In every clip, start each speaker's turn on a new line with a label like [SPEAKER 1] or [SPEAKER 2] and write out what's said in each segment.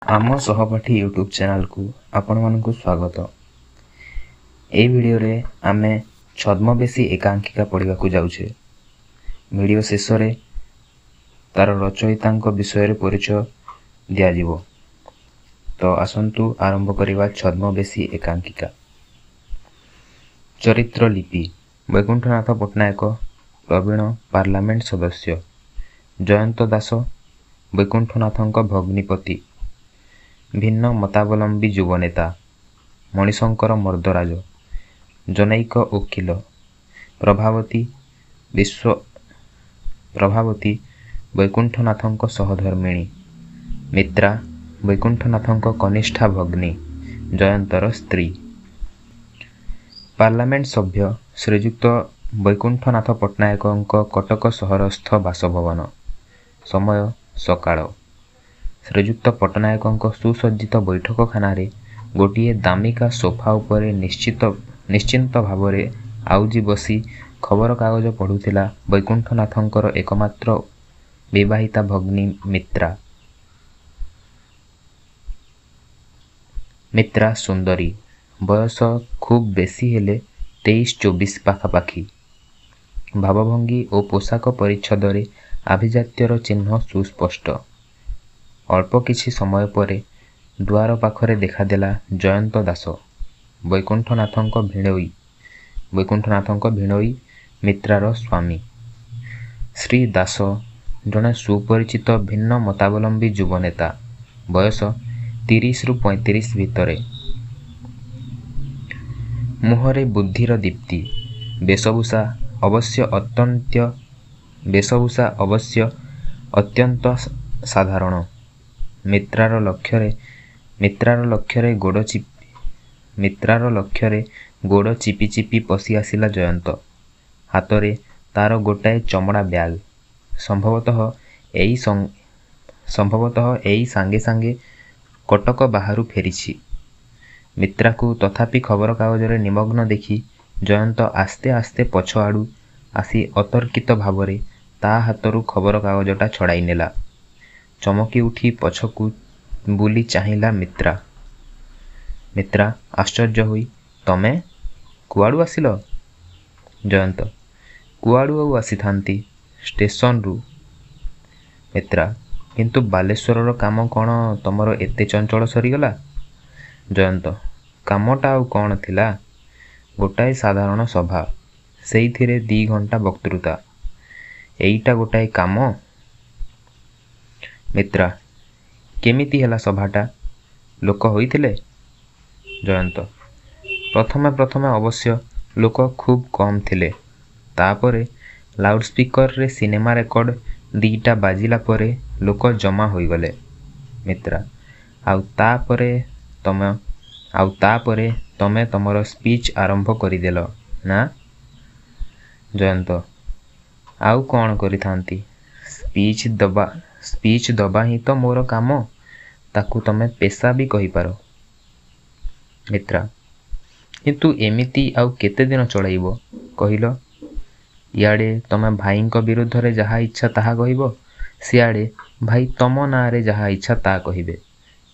[SPEAKER 1] आम सहपाठी YouTube channel को आपण मानक स्वागत। ए वीडियो रे आमे छद्मवेशी एकांकिका पढ़ा जाऊे। वीडियो शेष रे तार रचयिता विषय परिचय दिज्व। तो आसंतु आरंभ करवा छद्मवेशी एकांकिका। चरित्र लिपि वैकुंठनाथ पट्टनायक प्रवीण पार्लियामेंट सदस्य। जयंत दास वैकुंठनाथଙ୍କ भग्निपति। भिन्न मतावलंबी युवनेता मणिशंकर मर्दराज। जनैक वकील प्रभावती वैकुंठनाथଙ୍କ सहधर्मिणी। मित्रा वैकुंठनाथଙ୍କ कनिष्ठा भगिनी जयंतर स्त्री। पार्लियामेंट सभ्य श्रीयुक्त वैकुंठनाथ पट्टनायकଙ୍କ कटक सहरस्थ बासभवन। समय सकाळ। श्रीयुक्त पट्टनायकଙ୍କ सुसज्जित बैठकखाना गोटे दामिका सोफा उपरे निश्चिंत भाव आउजी बसी खबर कागज पढ़ुला वैकुंठनाथଙ୍କର एकमात्र विवाहिता भगिनी मित्रा। मित्रा सुंदरी, बयस खूब बेसी हेले 23-24 पाखापाखि। भावभंगी और पोशाक परिच्छद आभिजात्यर चिन्ह सुस्पष्ट। अल्प किछि समय परे द्वार पाखरे देखादेला जयंत दास वैकुंठनाथଙ୍କ भिणोई मित्रार स्वामी। श्री दास जड़े सुपरिचित भिन्न मतावलंबी युवनेता। बयस 30-35 भितरे। मुहरे बुद्धिर दीप्ति। वेशभूषा अवश्य अत्यंत साधारण। मित्रार लक्ष्य गोड़ चिपि चिपि पशि आसिला जयंत। हाथ रे तार गोटाए चमड़ा बैग। संभवतः एई सांगे सांगे कटक बाहरु फेरिछि। मित्रा को तथापि खबर कागज निमग्न देखि जयंत आस्ते आस्ते पछ आड़ू आसी अतर्कित भावरे ता हाथरू खबर कागजटा छड़ाई नेला। चमकी उठी पछकू बुली चाहिला मित्रा। मित्रा आश्चर्य हुई, तमे कुआड़ू आसिल? जयंत कुआड़ू आउ आसी थांती, स्टेशन रु। मित्रा किंतु बालेश्वरर काम कौन तमर एते चंचल सरीगला? जयंत कामटा आउ कौन थिला, गोटाए साधारण सभा, सेइथिरे 2 घंटा वक्तृता। एईटा गोटाए काम? मित्रा केमिति हेला सभाटा, लोक होइथिले? जयंत प्रथमे अवश्य लोक खूब कम थिले। तापरे लाउडस्पीकर रे सिनेमा रेकर्ड 2टा बाजिला परे लोक जमा होइगले। मित्रा आउ तापरे तमे तमर स्पीच आरंभ करिदेल ना? जयंत आउ कौन करि थांती, स्पीच दबा ही तो मोर काम, ताकू तमे पेशा भी कहि पारो। मित्रा किंतु एमिति आउ केते दिन चलाइबो कहिलो? इयाड़े तमे भाईंक विरुद्ध रे जहा इच्छा ताहा कहिबो, सियाड़े भाई तम ना रे जहा इच्छा ता कहिबे।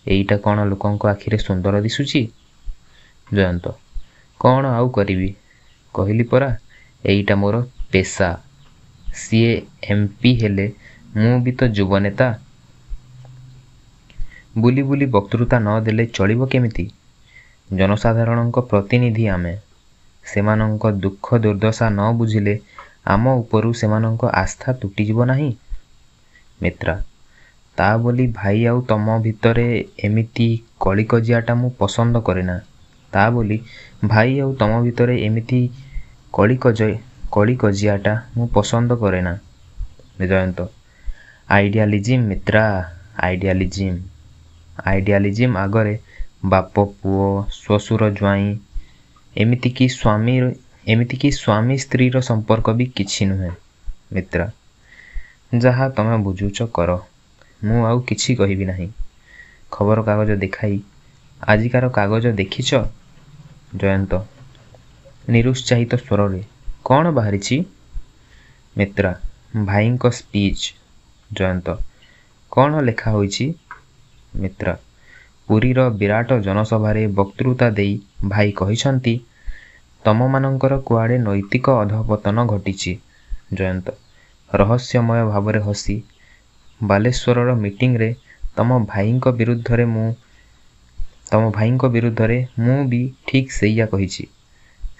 [SPEAKER 1] एईटा कौन लोकंक आखिरे सुंदर दिसुची? जयंत कौन आउ करिबी, कहली परा एईटा मोर पेशा। सीए एमपी हेले मु भी तो युवनेता। बुली बुली वक्तृता न देले चलिबो केमिति? जनसाधारणଙ୍କ प्रतिनिधि आमे। सेमानଙ୍କ दुख दुर्दशा न बुझिले आम उपरु सेमानଙ୍କ आस्था तुटिजिबो नाही। मित्रा ता बोली भाई आउ तम भितरे एमिति कलिकजियाटा मु पसंद करेना। ता बोली भाई आउ तम भितरे एमिति कलिकजियाटा मु पसंद करेना। जयंत आइडियालिज्म मित्रा, आइडियालिज्म आगरे बाप पुओ श्वशुर ज्वाई एमितिकी स्वामी स्त्रीर संपर्क भी किछि नुहे। मित्रा जहा तमे बुझुच कर, मु आउ किछि कहिबी नाही। खबर कागज देखाई आजिकार कागज देखिछ? जयंत निरुत्साहित स्वर रे कौन बाहरिछि? मित्रा भाईंक स्पीच। जयंत कौन लेखा होइछि? मित्रा ପୁରୀର ବିରାଟ ଜନସଭାରେ ବକ୍ତୃତା ଦେଇ ଭାଇ କହିଛନ୍ତି, ତମମାନଙ୍କର କୁଆଡ଼େ ନୈତିକ ଅଧପତନ ଘଟିଛି। ଜୟନ୍ତ ରହସ୍ୟମୟ ଭାବରେ ହସି, ବାଲେଶ୍ୱରର ମିଟିଂରେ ତମ ଭାଇଙ୍କ ବିରୁଦ୍ଧରେ ମୁଁ ବି ଠିକ୍ ସେଇଆ କହିଛି।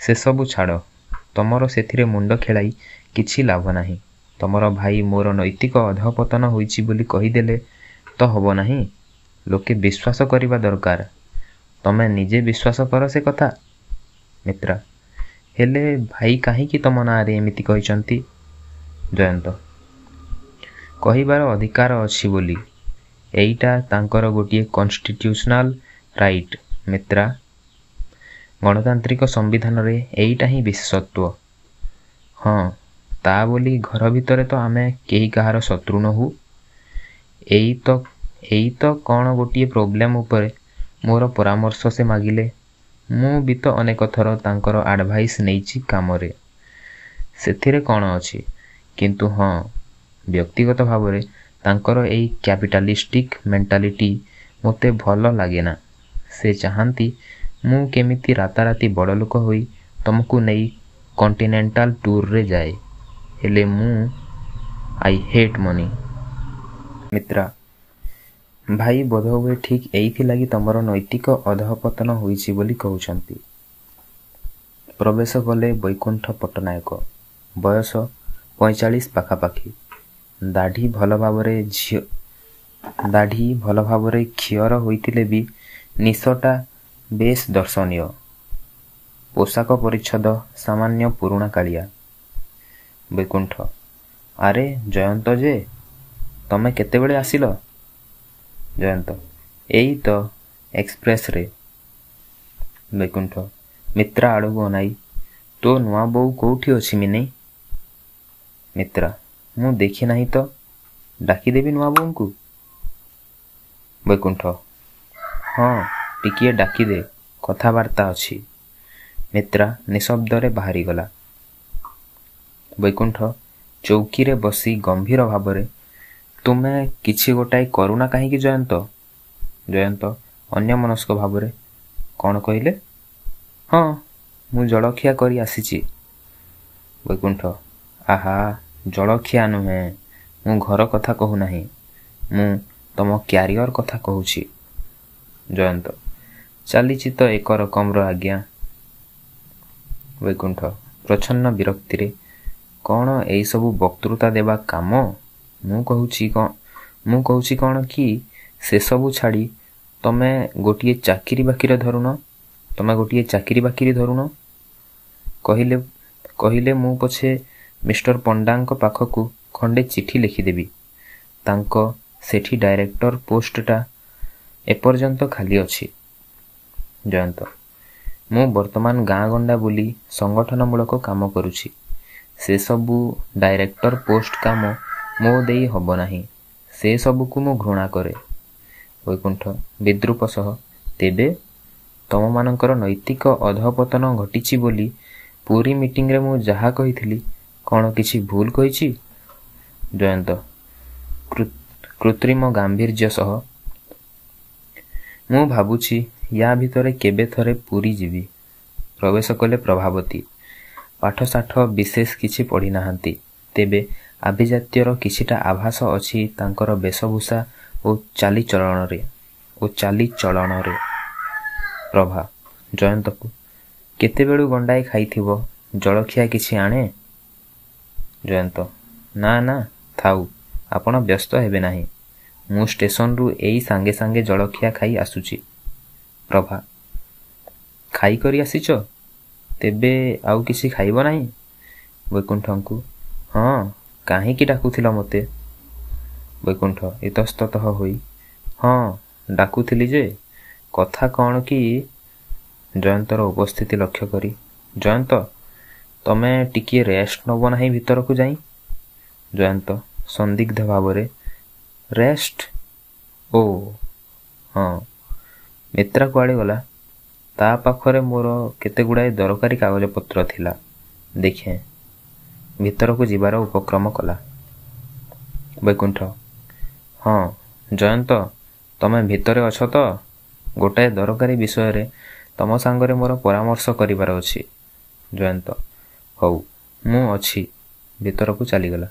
[SPEAKER 1] ସେସବୁ ଛାଡ଼, ତମର ସେଥିରେ ମୁଣ୍ଡ ଖେଳାଇ କିଛି ଲାଭ ନାହିଁ। ତମର ଭାଇ ମୋର ନୈତିକ ଅଧପତନ ହୋଇଛି ବୋଲି କହିଦେଲେ ତ ହବ ନାହିଁ, ଲୋକେ ବିଶ୍ୱାସ କରିବା ଦରକାର। ତମେ ନିଜେ ବିଶ୍ୱାସ କର ସେ କଥା। ମିତ୍ରା ହେଲେ ଭାଇ କାହିଁକି ତମ ନାଁରେ ଏମିତି କହିଛନ୍ତି? ଜୟନ୍ତ କହିବାର ଅଧିକାର ଅଛି ବୋଲି। ଏଇଟା ତାଙ୍କର ଗୋଟିଏ କନଷ୍ଟିଟ୍ୟୁସନାଲ ରାଇଟ୍ ମିତ୍ରା। ଗଣତାନ୍ତ୍ରିକ ସମ୍ବିଧାନରେ ଏଇଟା ହିଁ ବିଶେଷତ୍ୱ। ହଁ, ତା ବୋଲି ଘର ଭିତରେ ତ ଆମେ କେହି କାହାର ଶତ୍ରୁ ନୋହୁ। ଏଇ ତ କ'ଣ ଗୋଟିଏ ପ୍ରୋବ୍ଲେମ୍ ଉପରେ ମୋର ପରାମର୍ଶ ସେ ମାଗିଲେ। ମୁଁ ବି ତ ଅନେକ ଥର ତାଙ୍କର ଆଡ଼ଭାଇସ୍ ନେଇଛି କାମରେ। ସେଥିରେ କ'ଣ ଅଛି? କିନ୍ତୁ ହଁ, ବ୍ୟକ୍ତିଗତ ଭାବରେ ତାଙ୍କର ଏଇ କ୍ୟାପିଟାଲିଷ୍ଟିକ୍ ମେଣ୍ଟାଲିଟି ମୋତେ ଭଲ ଲାଗେନା। ସେ ଚାହାନ୍ତି ମୁଁ କେମିତି ରାତାରାତି ବଡ଼ ଲୋକ ହୋଇ ତମକୁ ନେଇ କଣ୍ଟିନେଣ୍ଟାଲ ଟୁର୍ରେ ଯାଏ। ହେଲେ ଆଇ ହେଟ୍ ମନି। ମିତ୍ରା ଭାଇ ବୋଧହୁଏ ଠିକ୍ ଏଇଥିଲାଗି ତମର ନୈତିକ ଅଧଃପତନ ହୋଇଛି ବୋଲି କହୁଛନ୍ତି। ପ୍ରବେଶ କଲେ ବୈକୁଣ୍ଠ ପଟ୍ଟନାୟକ। ବୟସ 45 ପାଖାପାଖି। ଦାଢ଼ି ଭଲ ଭାବରେ ଖିଅର ହୋଇଥିଲେ ବି ନିଶଟା ବେଶ୍ ଦର୍ଶନୀୟ। ପୋଷାକ ପରିଚ୍ଛଦ ସାମାନ୍ୟ ପୁରୁଣା କାଳିଆ। ବୈକୁଣ୍ଠ ଆରେ ଜୟନ୍ତ ଯେ, ତମେ କେତେବେଳେ ଆସିଲ? ଜୟନ୍ତ ଏଇ ତ ଏକ୍ସପ୍ରେସରେ। ବୈକୁଣ୍ଠ ମିତ୍ରା ଆଡ଼କୁ ଅନାଇ, ତୋ ନୂଆ ବୋଉ କୋଉଠି ଅଛି ମିନେଇ? ମିତ୍ରା ମୁଁ ଦେଖି ନାହିଁ ତ, ଡାକିଦେବି ନୂଆ ବୋଉଙ୍କୁ? ବୈକୁଣ୍ଠ ହଁ, ଟିକିଏ ଡାକିଦେ, କଥାବାର୍ତ୍ତା ଅଛି। ମିତ୍ରା ନିଶବ୍ଦରେ ବାହାରିଗଲା। ବୈକୁଣ୍ଠ ଚୌକିରେ ବସି ଗମ୍ଭୀର ଭାବରେ, ତୁମେ କିଛି ଗୋଟାଏ କରୁନା କାହିଁକି ଜୟନ୍ତ? ଜୟନ୍ତ ଅନ୍ୟମନସ୍କ ଭାବରେ, କ'ଣ କହିଲେ? ହଁ, ମୁଁ ଜଳଖିଆ କରି ଆସିଛି। ବୈକୁଣ୍ଠ ଆହା, ଜଳଖିଆ ନୁହେଁ, ମୁଁ ଘର କଥା କହୁନାହିଁ, ମୁଁ ତମ କ୍ୟାରିୟର କଥା କହୁଛି। ଜୟନ୍ତ ଚାଲିଛି ତ ଏକ ରକମର ଆଜ୍ଞା। ବୈକୁଣ୍ଠ ପ୍ରଚ୍ଛନ୍ନ ବିରକ୍ତିରେ, କ'ଣ ଏଇସବୁ ବକ୍ତୃତା ଦେବା କାମ? ମୁଁ କହୁଛି କ'ଣ କି, ସେସବୁ ଛାଡ଼ି ତମେ ଗୋଟିଏ ଚାକିରି ବାକିରି ଧରୁନ। କହିଲେ ମୁଁ ପଛେ ମିଷ୍ଟର ପଣ୍ଡାଙ୍କ ପାଖକୁ ଖଣ୍ଡେ ଚିଠି ଲେଖିଦେବି। ତାଙ୍କ ସେଠି ଡାଇରେକ୍ଟର ପୋଷ୍ଟଟା ଏପର୍ଯ୍ୟନ୍ତ ଖାଲି ଅଛି। ଜୟନ୍ତ ମୁଁ ବର୍ତ୍ତମାନ ଗାଁ ଗଣ୍ଡା ବୁଲି ସଂଗଠନମୂଳକ କାମ କରୁଛି। ସେସବୁ ଡାଇରେକ୍ଟର ପୋଷ୍ଟ କାମ ମୋ ଦେଇ ହବ ନାହିଁ। ସେ ସବୁକୁ ମୁଁ ଘୃଣା କରେ। ବୈକୁଣ୍ଠ ବିଦ୍ରୂପ ସହ, ତେବେ ତମମାନଙ୍କର ନୈତିକ ଅଧଃପତନ ଘଟିଛି ବୋଲି ପୁରୀ ମିଟିଂରେ ମୁଁ ଯାହା କହିଥିଲି, କ'ଣ କିଛି ଭୁଲ କହିଛି? ଜୟନ୍ତ କୃତ୍ରିମ ଗାମ୍ଭୀର୍ଯ୍ୟ ସହ, ମୁଁ ଭାବୁଛି ୟା ଭିତରେ କେବେ ଥରେ ପୁରୀ ଯିବି। ପ୍ରବେଶ କଲେ ପ୍ରଭାବତୀ। ପାଠଶାଠ ବିଶେଷ କିଛି ପଢ଼ିନାହାନ୍ତି, ତେବେ ଆଭିଜାତ୍ୟର କିଛିଟା ଆଭାସ ଅଛି ତାଙ୍କର ବେଶଭୂଷା ଓ ଚାଲିଚଳନରେ। ପ୍ରଭା ଜୟନ୍ତକୁ, କେତେବେଳୁ ଗଣ୍ଡାଏ ଖାଇଥିବ, ଜଳଖିଆ କିଛି ଆଣେ? ଜୟନ୍ତ ନା ଥାଉ, ଆପଣ ବ୍ୟସ୍ତ ହେବେ ନାହିଁ, ମୁଁ ଷ୍ଟେସନରୁ ଏଇ ସାଙ୍ଗେ ଜଳଖିଆ ଖାଇ ଆସୁଛି। ପ୍ରଭା ଖାଇକରି ଆସିଛ? ତେବେ ଆଉ କିଛି ଖାଇବ ନାହିଁ? ବୈକୁଣ୍ଠଙ୍କୁ, ହଁ, କାହିଁକି ଡାକୁଥିଲ ମୋତେ? ବୈକୁଣ୍ଠ ଇତସ୍ତତଃ ହୋଇ, ହଁ, ଡାକୁଥିଲି ଯେ, କଥା କ'ଣ କି? ଜୟନ୍ତର ଉପସ୍ଥିତି ଲକ୍ଷ୍ୟ କରି, ଜୟନ୍ତ ତମେ ଟିକିଏ ରେଷ୍ଟ ନେବ ନାହିଁ ଭିତରକୁ ଯାଇ? ଜୟନ୍ତ ସନ୍ଦିଗ୍ଧ ଭାବରେ, ରେଷ୍ଟ? ଓ ହଁ। ମିତ୍ରା କୁଆଡ଼େ ଗଲା? ତା ପାଖରେ ମୋର କେତେଗୁଡ଼ାଏ ଦରକାରୀ କାଗଜପତ୍ର ଥିଲା, ଦେଖେଁ। ଭିତରକୁ ଯିବାର ଉପକ୍ରମ କଲା। ବୈକୁଣ୍ଠ ହଁ, ଜୟନ୍ତ ତମେ ଭିତରେ ଅଛ ତ? ଗୋଟାଏ ଦରକାରୀ ବିଷୟରେ ତମ ସାଙ୍ଗରେ ମୋର ପରାମର୍ଶ କରିବାର ଅଛି। ଜୟନ୍ତ ହଉ, ମୁଁ ଅଛି। ଭିତରକୁ ଚାଲିଗଲା।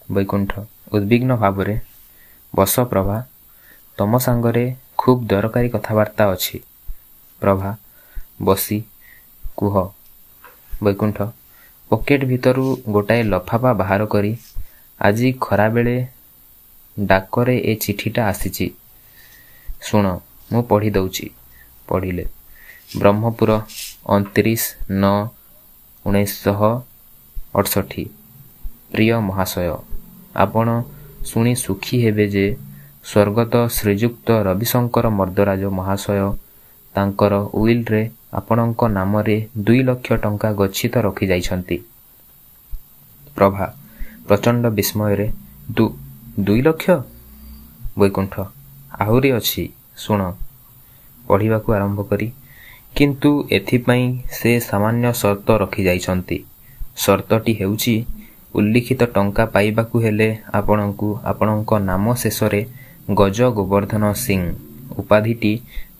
[SPEAKER 1] ବୈକୁଣ୍ଠ ଉଦ୍ବିଗ୍ନ ଭାବରେ ବସ ପ୍ରଭା, ତମ ସାଙ୍ଗରେ ଖୁବ୍ ଦରକାରୀ କଥାବାର୍ତ୍ତା ଅଛି। ପ୍ରଭା ବସି କୁହ। ବୈକୁଣ୍ଠ ପକେଟ ଭିତରୁ ଗୋଟାଏ ଲଫାପା ବାହାର କରି, ଆଜି ଖରାବେଳେ ଡାକରେ ଏ ଚିଠିଟା ଆସିଛି, ଶୁଣ, ମୁଁ ପଢ଼ି ଦଉଛି। ପଢ଼ିଲେ। ବ୍ରହ୍ମପୁର 29/9/1968। ପ୍ରିୟ ମହାଶୟ, ଆପଣ ଶୁଣି ସୁଖୀ ହେବେ ଯେ ସ୍ୱର୍ଗତ ଶ୍ରୀଯୁକ୍ତ ରବିଶଙ୍କର ମର୍ଦ୍ଦରାଜ ମହାଶୟ ତାଙ୍କର ଉଇଲରେ ଆପଣଙ୍କ ନାମରେ 2 ଲକ୍ଷ ଟଙ୍କା ଗଚ୍ଛିତ ରଖିଯାଇଛନ୍ତି। ପ୍ରଭା ପ୍ରଚଣ୍ଡ ବିସ୍ମୟରେ 2 ଲକ୍ଷ? ବୈକୁଣ୍ଠ ଆହୁରି ଅଛି, ଶୁଣ। ପଢ଼ିବାକୁ ଆରମ୍ଭ କରି, କିନ୍ତୁ ଏଥିପାଇଁ ସେ ସାମାନ୍ୟ ସର୍ତ୍ତ ରଖିଯାଇଛନ୍ତି। ସର୍ତ୍ତଟି ହେଉଛି, ଉଲ୍ଲିଖିତ ଟଙ୍କା ପାଇବାକୁ ହେଲେ ଆପଣଙ୍କୁ ଆପଣଙ୍କ ନାମ ଶେଷରେ ଗଜ ଗୋବର୍ଦ୍ଧନ ସିଂ ଉପାଧିଟି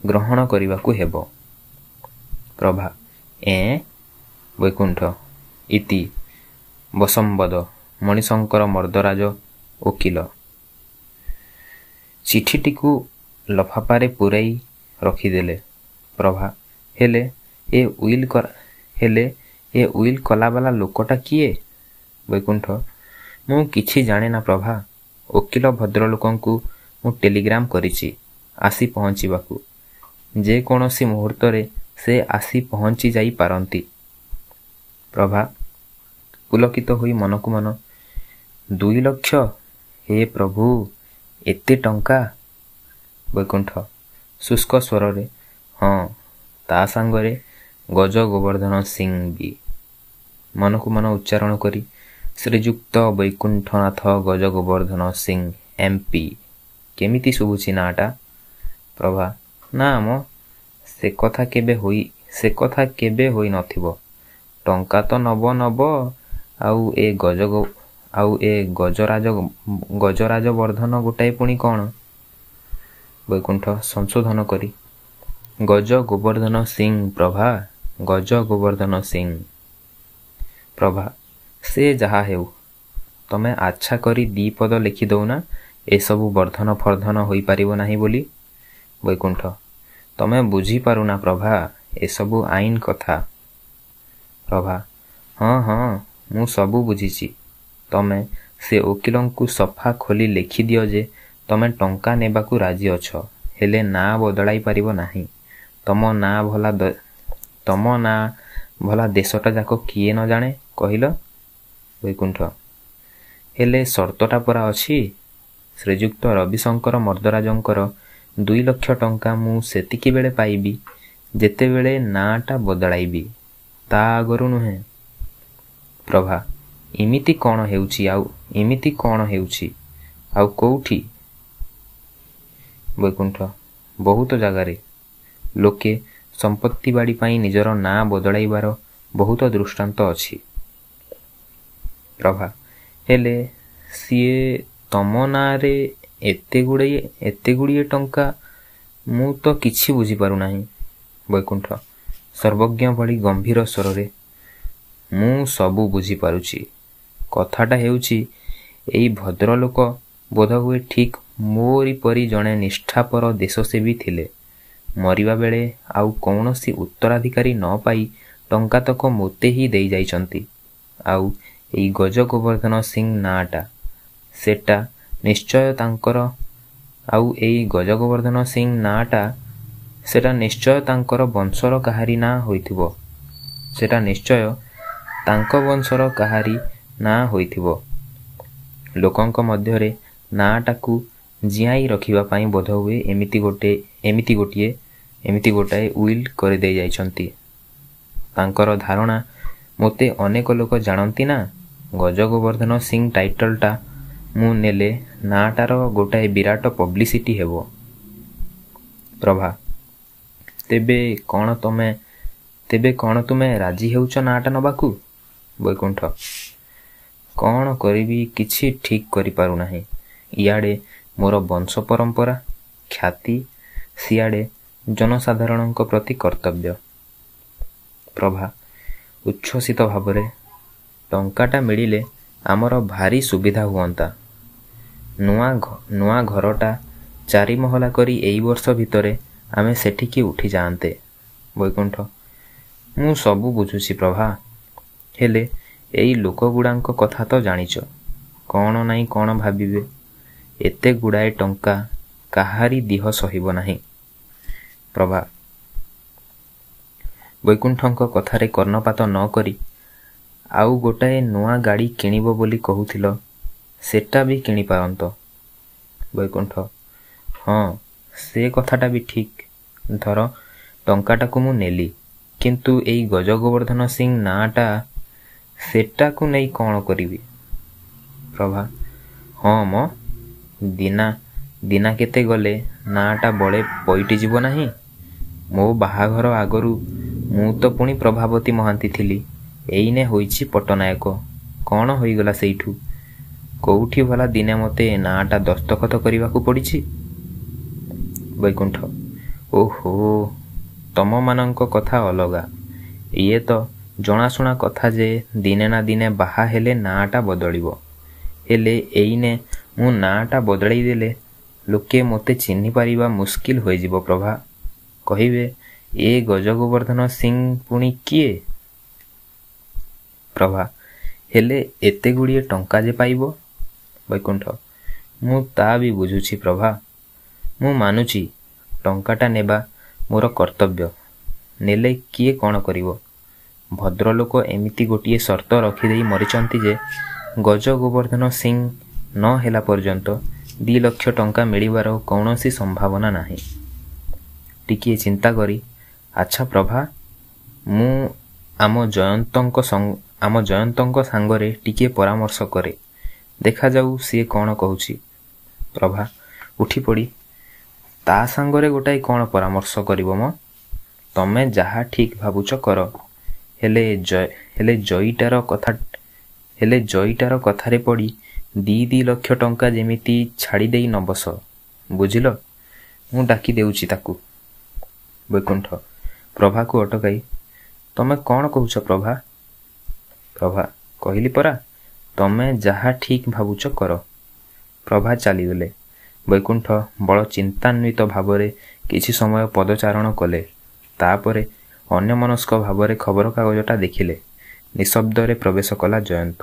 [SPEAKER 1] ଗ୍ରହଣ କରିବାକୁ ହେବ। ପ୍ରଭା ବୈକୁଣ୍ଠ ଇତି ବଶମ୍ବଦ ମଣିଶଙ୍କର ମର୍ଦ୍ଦରାଜ ଓକିଲ। ଚିଠିଟିକୁ ଲଫାପାରେ ପୂରାଇ ରଖିଦେଲେ। ପ୍ରଭା ହେଲେ ଏ ଉଇଲ୍ କଲାବାଲା ଲୋକଟା କିଏ? ବୈକୁଣ୍ଠ ମୁଁ କିଛି ଜାଣେ ନା ପ୍ରଭା। ଓକିଲ ଭଦ୍ରଲୋକଙ୍କୁ ମୁଁ ଟେଲିଗ୍ରାମ କରିଛି ଆସି ପହଞ୍ଚିବାକୁ। ଯେ କୌଣସି ମୁହୂର୍ତ୍ତରେ ସେ ଆସି ପହଞ୍ଚି ଯାଇ ପାରନ୍ତି। ପ୍ରଭା ପୁଲକିତ ହୋଇ ମନକୁ ମନ 2 ଲକ୍ଷ? ହେ ପ୍ରଭୁ, ଏତେ ଟଙ୍କା! ବୈକୁଣ୍ଠ ଶୁଷ୍କ ସ୍ୱରରେ ହଁ, ତା ସାଙ୍ଗରେ ଗଜ ଗୋବର୍ଦ୍ଧନ ସିଂ ବି। ମନକୁ ମନ ଉଚ୍ଚାରଣ କରି, ଶ୍ରୀଯୁକ୍ତ ବୈକୁଣ୍ଠନାଥ ଗଜ ଗୋବର୍ଦ୍ଧନ ସିଂ MP। କେମିତି ଶୁଭୁଛି ନାଁଟା? ପ୍ରଭା ନା ମ, ସେ କଥା କେବେ ହୋଇ ନଥିବ। ଟଙ୍କା ତ ନବ, ଆଉ ଏ ଗଜରାଜ ବର୍ଦ୍ଧନ ଗୋଟାଏ ପୁଣି କ'ଣ? ବୈକୁଣ୍ଠ ସଂଶୋଧନ କରି, ଗଜ ଗୋବର୍ଦ୍ଧନ ସିଂ ପ୍ରଭା, ଗଜ ଗୋବର୍ଦ୍ଧନ ସିଂ। ପ୍ରଭା ସେ ଯାହା ହେଉ, ତମେ ଆଚ୍ଛା କରି 2 ପଦ ଲେଖି ଦଉନା, ଏସବୁ ବର୍ଦ୍ଧନ ଫର୍ଦ୍ଧନ ହୋଇପାରିବ ନାହିଁ ବୋଲି। ବୈକୁଣ୍ଠ ତମେ ବୁଝିପାରୁନା ପ୍ରଭା, ଏସବୁ ଆଇନ କଥା। ପ୍ରଭା ହଁ, ମୁଁ ସବୁ ବୁଝିଛି। ତମେ ସେ ଓକିଲଙ୍କୁ ସଫା ଖୋଲି ଲେଖିଦିଅ ଯେ ତମେ ଟଙ୍କା ନେବାକୁ ରାଜି ଅଛ, ହେଲେ ନାଁ ବଦଳାଇ ପାରିବ ନାହିଁ। ତମ ନାଁ ଭଲା ଦେଶଟା ଯାକ କିଏ ନ ଜାଣେ କହିଲ? ବୈକୁଣ୍ଠ ହେଲେ ସର୍ତ୍ତଟା ପରା ଅଛି। ଶ୍ରୀଯୁକ୍ତ ରବିଶଙ୍କର ମର୍ଦ୍ଦରାଜଙ୍କର 2 ଲକ୍ଷ ଟଙ୍କା ମୁଁ ସେତିକିବେଳେ ପାଇବି ଯେତେବେଳେ ନାଁଟା ବଦଳାଇବି, ତା ଆଗରୁ ନୁହେଁ। ପ୍ରଭା ଏମିତି କ'ଣ ହେଉଛି ଆଉ କୋଉଠି? ବୈକୁଣ୍ଠ ବହୁତ ଜାଗାରେ। ଲୋକେ ସମ୍ପତ୍ତି ବାଡ଼ି ପାଇଁ ନିଜର ନାଁ ବଦଳାଇବାର ବହୁତ ଦୃଷ୍ଟାନ୍ତ ଅଛି। ପ୍ରଭା ହେଲେ ସିଏ ତମ ନାଁରେ ଏତେଗୁଡ଼ିଏ ଟଙ୍କା, ମୁଁ ତ କିଛି ବୁଝିପାରୁନାହିଁ। ବୈକୁଣ୍ଠ ସର୍ବଜ୍ଞ ଭଳି ଗମ୍ଭୀର ସ୍ୱରରେ, ମୁଁ ସବୁ ବୁଝିପାରୁଛି। କଥାଟା ହେଉଛି, ଏଇ ଭଦ୍ରଲୋକ ବୋଧହୁଏ ଠିକ୍ ମୋରି ପରି ଜଣେ ନିଷ୍ଠାପର ଦେଶସେବୀ ଥିଲେ। ମରିବା ବେଳେ ଆଉ କୌଣସି ଉତ୍ତରାଧିକାରୀ ନ ପାଇ ଟଙ୍କାତକ ମୋତେ ହିଁ ଦେଇ ଯାଇଛନ୍ତି। ଆଉ ଏଇ ଗଜ ଗୋବର୍ଦ୍ଧନ ସିଂ ନାଁଟା, ସେଟା ନିଶ୍ଚୟ ତାଙ୍କର। ଆଉ ଏଇ ଗଜ ଗୋବର୍ଦ୍ଧନ ସିଂ ନାଁଟା, ସେଟା ନିଶ୍ଚୟ ତାଙ୍କର ବଂଶର କାହାରି ନାଁ ହୋଇଥିବ। ସେଟା ନିଶ୍ଚୟ ତାଙ୍କ ବଂଶର କାହାରି ନାଁ ହୋଇଥିବ। ଲୋକଙ୍କ ମଧ୍ୟରେ ନାଁଟାକୁ ଜିଆଇ ରଖିବା ପାଇଁ ବୋଧହୁଏ ଏମିତି ଗୋଟାଏ ଉଇଲ୍ କରିଦେଇ ଯାଇଛନ୍ତି। ତାଙ୍କର ଧାରଣା, ମୋତେ ଅନେକ ଲୋକ ଜାଣନ୍ତି ନା, ଗଜ ଗୋବର୍ଦ୍ଧନ ସିଂ ଟାଇଟଲଟା ମୁଁ ନେଲେ ନାଁଟାର ଗୋଟାଏ ବିରାଟ ପବ୍ଲିସିଟି ହେବ। ପ୍ରଭା ତେବେ କ'ଣ ତୁମେ ରାଜି ହେଉଛ ନାଁଟା ନେବାକୁ? ବୈକୁଣ୍ଠ କ'ଣ କରିବି କିଛି ଠିକ୍ କରିପାରୁନାହିଁ। ଇଆଡ଼େ ମୋର ବଂଶ ପରମ୍ପରା, ଖ୍ୟାତି ସିଆଡ଼େ ଜନସାଧାରଣଙ୍କ ପ୍ରତି କର୍ତ୍ତବ୍ୟ। ପ୍ରଭା ଉଚ୍ଛ୍ୱସିତ ଭାବରେ, ଟଙ୍କାଟା ମିଳିଲେ ଆମର ଭାରି ସୁବିଧା ହୁଅନ୍ତା। ନୂଆ ଘରଟା 4 ମହଲା କରି ଏଇ ବର୍ଷ ଭିତରେ ଆମେ ସେଠିକି ଉଠି ଯାଆନ୍ତେ। ବୈକୁଣ୍ଠ ମୁଁ ସବୁ ବୁଝୁଛି ପ୍ରଭା, ହେଲେ ଏଇ ଲୋକଗୁଡ଼ାଙ୍କ କଥା ତ ଜାଣିଛ, କ'ଣ ନାଇଁ କ'ଣ ଭାବିବେ। ଏତେ ଗୁଡ଼ାଏ ଟଙ୍କା କାହାରି ଦିହ ସହିବ ନାହିଁ। ପ୍ରଭା ବୈକୁଣ୍ଠଙ୍କ କଥାରେ କର୍ଣ୍ଣପାତ ନ କରି, ଆଉ ଗୋଟାଏ ନୂଆ ଗାଡ଼ି କିଣିବ ବୋଲି କହୁଥିଲ, ସେଟା ବି କିଣିପାରନ୍ତ। ବୈକୁଣ୍ଠ ହଁ, ସେ କଥାଟା ବି ଠିକ୍। ଧର ଟଙ୍କାଟାକୁ ମୁଁ ନେଲି, କିନ୍ତୁ ଏଇ ଗଜଗୋବର୍ଦ୍ଧନ ସିଂ ନାଁଟା, ସେଟାକୁ ନେଇ କ'ଣ କରିବି? ପ୍ରଭା ହଁ ମ, ଦିନା କେତେ ଗଲେ ନାଁଟା ବଳେ ପଇଟିଯିବ ନାହିଁ। ମୋ ବାହାଘର ଆଗରୁ ମୁଁ ତ ପୁଣି ପ୍ରଭାବତୀ ମହାନ୍ତି ଥିଲି, ଏଇନେ ହୋଇଛି ପଟ୍ଟନାୟକ। କ'ଣ ହୋଇଗଲା ସେଇଠୁ? କୋଉଠି ଭଲା ଦିନେ ମୋତେ ନାଁଟା ଦସ୍ତଖତ କରିବାକୁ ପଡ଼ିଛି? ବୈକୁଣ୍ଠ ଓହୋ, ତମମାନଙ୍କ କଥା ଅଲଗା। ଇଏ ତ ଜଣାଶୁଣା କଥା ଯେ ଦିନେ ନା ଦିନେ ବାହା ହେଲେ ନାଁଟା ବଦଳିବ। ହେଲେ ଏଇନେ ମୁଁ ନାଁଟା ବଦଳେଇ ଦେଲେ ଲୋକେ ମୋତେ ଚିହ୍ନି ପାରିବା ମୁସ୍କିଲ ହୋଇଯିବ। ପ୍ରଭା କହିବେ, ଏ ଗଜଗୋବର୍ଦ୍ଧନ ସିଂ ପୁଣି କିଏ? ପ୍ରଭା ହେଲେ ଏତେ ଗୁଡ଼ିଏ ଟଙ୍କା ଯେ ପାଇବ। ବୈକୁଣ୍ଠ ମୁଁ ତା ବି ବୁଝୁଛି ପ୍ରଭା। ମୁଁ ମାନୁଛି ଟଙ୍କାଟା ନେବା ମୋର କର୍ତ୍ତବ୍ୟ। ନେଲେ କିଏ କ'ଣ କରିବ? ଭଦ୍ରଲୋକ ଏମିତି ଗୋଟିଏ ସର୍ତ୍ତ ରଖିଦେଇ ମରିଛନ୍ତି ଯେ ଗଜଗୋବର୍ଦ୍ଧନ ସିଂ ନ ହେଲା ପର୍ଯ୍ୟନ୍ତ 2 ଲକ୍ଷ ଟଙ୍କା ମିଳିବାର କୌଣସି ସମ୍ଭାବନା ନାହିଁ। ଟିକିଏ ଚିନ୍ତା କରି, ଆଚ୍ଛା ପ୍ରଭା, ମୁଁ ଆମ ଜୟନ୍ତଙ୍କ ସାଙ୍ଗରେ ଟିକିଏ ପରାମର୍ଶ କରେ, ଦେଖାଯାଉ ସିଏ କ'ଣ କହୁଛି। ପ୍ରଭା ଉଠିପଡ଼ି, ତା ସାଙ୍ଗରେ ଗୋଟାଏ କ'ଣ ପରାମର୍ଶ କରିବ ମ? ତମେ ଯାହା ଠିକ୍ ଭାବୁଛ କର। ହେଲେ ଜଇଟାର କଥାରେ ପଡ଼ି 2 ଲକ୍ଷ ଟଙ୍କା ଯେମିତି ଛାଡ଼ି ଦେଇ ନ ବସ, ବୁଝିଲ? ମୁଁ ଡାକି ଦେଉଛି ତାକୁ। ବୈକୁଣ୍ଠ ପ୍ରଭାକୁ ଅଟକାଇ, ତମେ କ'ଣ କହୁଛ ପ୍ରଭା? ପ୍ରଭା କହିଲି ପରା, ତମେ ଯାହା ଠିକ୍ ଭାବୁଛ କର। ପ୍ରଭା ଚାଲିଗଲେ। ବୈକୁଣ୍ଠ ବଡ଼ ଚିନ୍ତାନ୍ୱିତ ଭାବରେ କିଛି ସମୟ ପଦଚାରଣ କଲେ। ତାପରେ ଅନ୍ୟମନସ୍କ ଭାବରେ ଖବରକାଗଜଟା ଦେଖିଲେ। ନିଶବ୍ଦରେ ପ୍ରବେଶ କଲା ଜୟନ୍ତ।